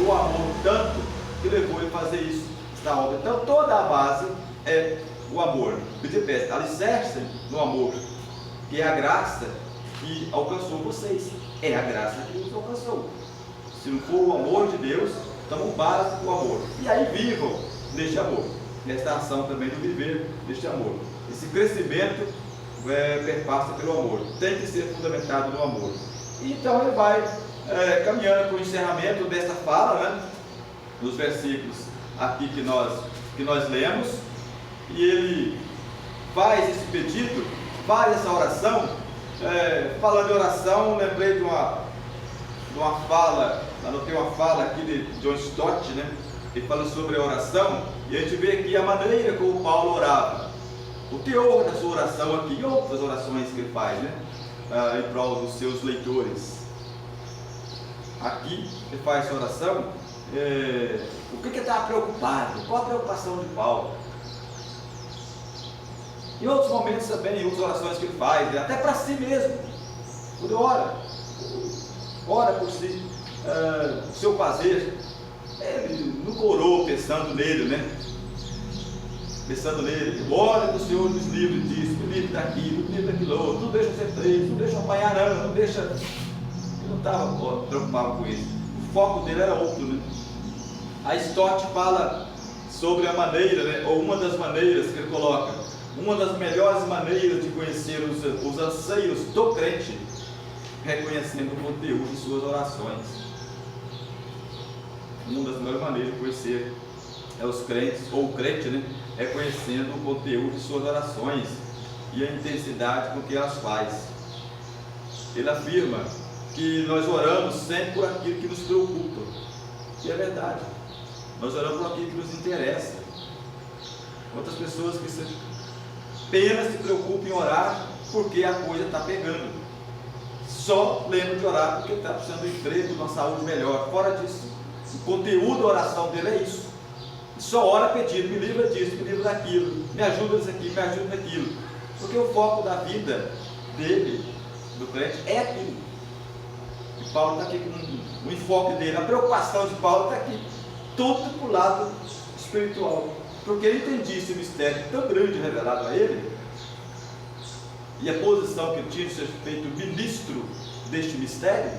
O amor tanto que levou ele a fazer isso, esta obra. Então toda a base é o amor. Alicerce no amor, que é a graça que alcançou vocês. É a graça que nos alcançou. Se não for o amor de Deus, estamos base do amor. E aí vivam neste amor. Nesta ação também do viver deste amor. Esse crescimento perpassa pelo amor. Tem que ser fundamentado no amor. Então ele vai caminhando para o encerramento dessa fala, né? Nos versículos aqui que nós lemos. E ele faz esse pedido, faz essa oração. Falando de oração, lembrei de uma fala, anotei uma fala aqui de John Stott, né? Ele fala sobre a oração, e a gente vê aqui a maneira como Paulo orava, o teor da sua oração aqui, e outras orações que ele faz, né? Em prol dos seus leitores. Aqui ele faz essa oração que ele estava preocupado? Qual a preocupação de Paulo? Em outros momentos também, em outras orações que ele faz, até para si mesmo, quando ora por si, seu fazer, ele nunca orou pensando nele, né? Pensando nele, ora que o Senhor nos livre disso, me livre daquilo, me livre daquilo outro, não deixa eu ser preso, não deixa eu apanhar não deixa. Ele não estava preocupado com isso. O foco dele era outro, né? A Stott fala sobre a maneira, né? Ou uma das maneiras que ele coloca, uma das melhores maneiras de conhecer os anseios do crente, reconhecendo o conteúdo de suas orações. Uma das melhores maneiras de conhecer os crentes, ou o crente, né? Reconhecendo o conteúdo de suas orações e a intensidade com que elas faz. Ele afirma que nós oramos sempre por aquilo que nos preocupa. E é verdade. Nós oramos por aquilo que nos interessa. Quantas pessoas que apenas se preocupam em orar porque a coisa está pegando. Só lembra de orar porque está precisando de emprego, de uma saúde melhor. Fora disso, o conteúdo da oração dele é isso. Só ora pedindo, me livra disso, me livra daquilo, me ajuda nisso aqui, me ajuda naquilo. Porque o foco da vida dele, do crente, é aquilo. E Paulo está aqui com o enfoque dele, a preocupação de Paulo está aqui, tudo para o lado espiritual. Porque ele entendia esse mistério tão grande revelado a ele, e a posição que ele tinha de ser feito ministro deste mistério,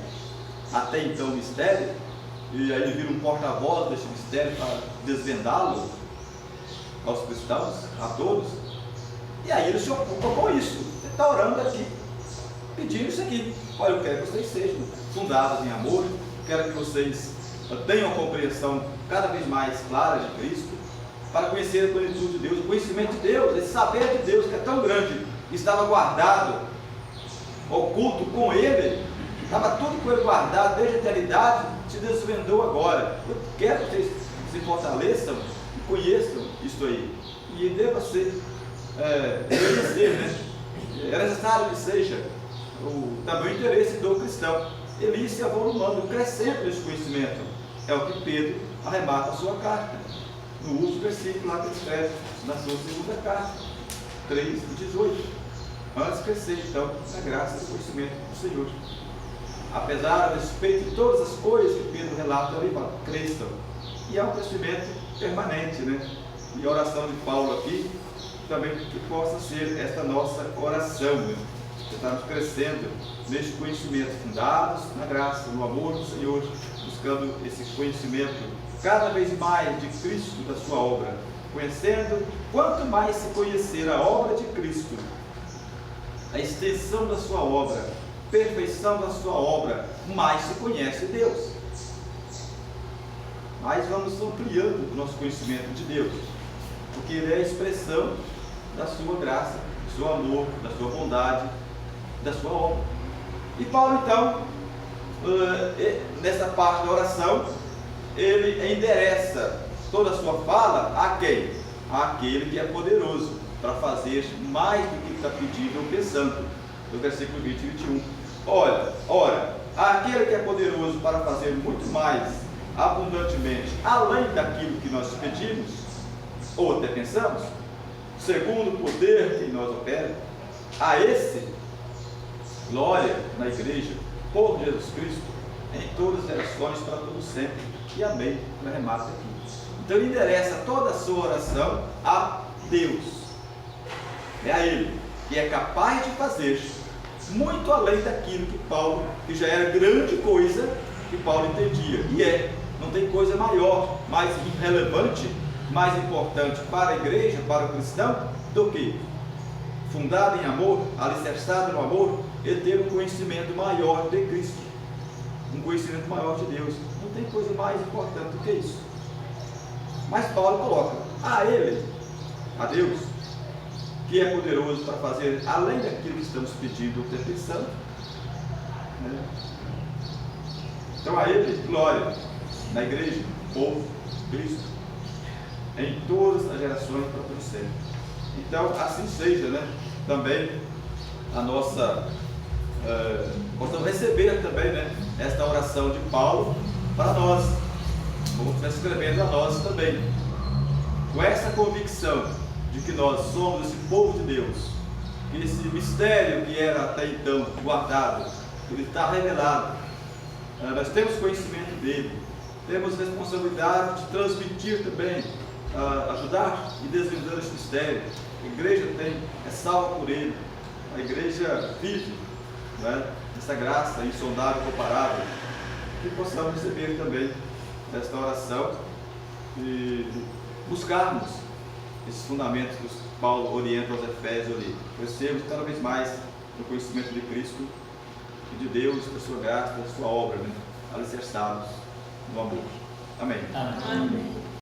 até então mistério, e aí ele vira um porta-voz deste mistério para desvendá-lo aos cristãos, a todos. E aí ele se ocupa com isso. Ele está orando aqui, pedindo isso aqui. Olha, eu quero que vocês sejam fundados em amor, quero que vocês tenham a compreensão cada vez mais clara de Cristo, para conhecer a plenitude de Deus, o conhecimento de Deus, esse saber de Deus que é tão grande, que estava guardado, oculto com Ele, estava tudo com Ele guardado desde a eternidade, se desvendou agora. Eu quero que vocês se fortaleçam e conheçam isso aí. E deva ser, né? É necessário que seja também o interesse do cristão. Ele ia se avolumando, crescendo nesse conhecimento. É o que Pedro arremata a sua carta. No último versículo lá que ele escreve, na sua segunda carta, 3:18. Antes crescer, então, na graça e conhecimento do Senhor. Apesar a respeito de todas as coisas que Pedro relata ali, cresçam. E é um crescimento permanente, né? E a oração de Paulo aqui, também que possa ser esta nossa oração, né? Que estamos crescendo neste conhecimento, fundados na graça, no amor do Senhor, buscando esse conhecimento cada vez mais de Cristo, da sua obra. Conhecendo, quanto mais se conhecer a obra de Cristo, a extensão da sua obra, perfeição da sua obra, mais se conhece Deus. Mais vamos ampliando o nosso conhecimento de Deus, porque Ele é a expressão da sua graça, do seu amor, da sua bondade, da sua obra. E Paulo, então, nessa parte da oração, ele endereça toda a sua fala a quem? Àquele que é poderoso para fazer mais do que está pedindo ou pensando. No versículo 20 e 21. Ora, aquele que é poderoso para fazer muito mais abundantemente, além daquilo que nós pedimos, ou até pensamos, segundo o poder que em nós opera, a esse, glória na igreja, por Jesus Cristo, em todas as gerações, para todo sempre. E amém, no remate aqui. Então ele endereça toda a sua oração a Deus. É a Ele, que é capaz de fazer muito além daquilo que Paulo, que já era grande coisa, que Paulo entendia. E não tem coisa maior, mais relevante, mais importante para a igreja, para o cristão, do que fundado em amor, alicerçado no amor, e ter um conhecimento maior de Cristo, um conhecimento maior de Deus. Não tem coisa mais importante do que isso. Mas Paulo coloca a Ele, a Deus, que é poderoso para fazer além daquilo que estamos pedindo ou pensando. Então a Ele, glória na igreja, povo, Cristo, em todas as gerações para todo sempre. Então assim seja, né? Também a nossa, possamos receber também, né, esta oração de Paulo para nós. como está escrevendo a nós também. Com essa convicção de que nós somos esse povo de Deus, que esse mistério que era até então guardado, ele está revelado. Nós temos conhecimento dele, temos responsabilidade de transmitir também, ajudar e desvendar esse mistério. A igreja é salva por ele, a igreja vive, né, essa graça insondável, comparável, que possamos receber também esta oração e buscarmos esses fundamentos que Paulo orienta aos Efésios ali, crescermos cada vez mais no conhecimento de Cristo e de Deus, da sua graça, da sua obra, né, alicerçados no amor. Amém. Amém.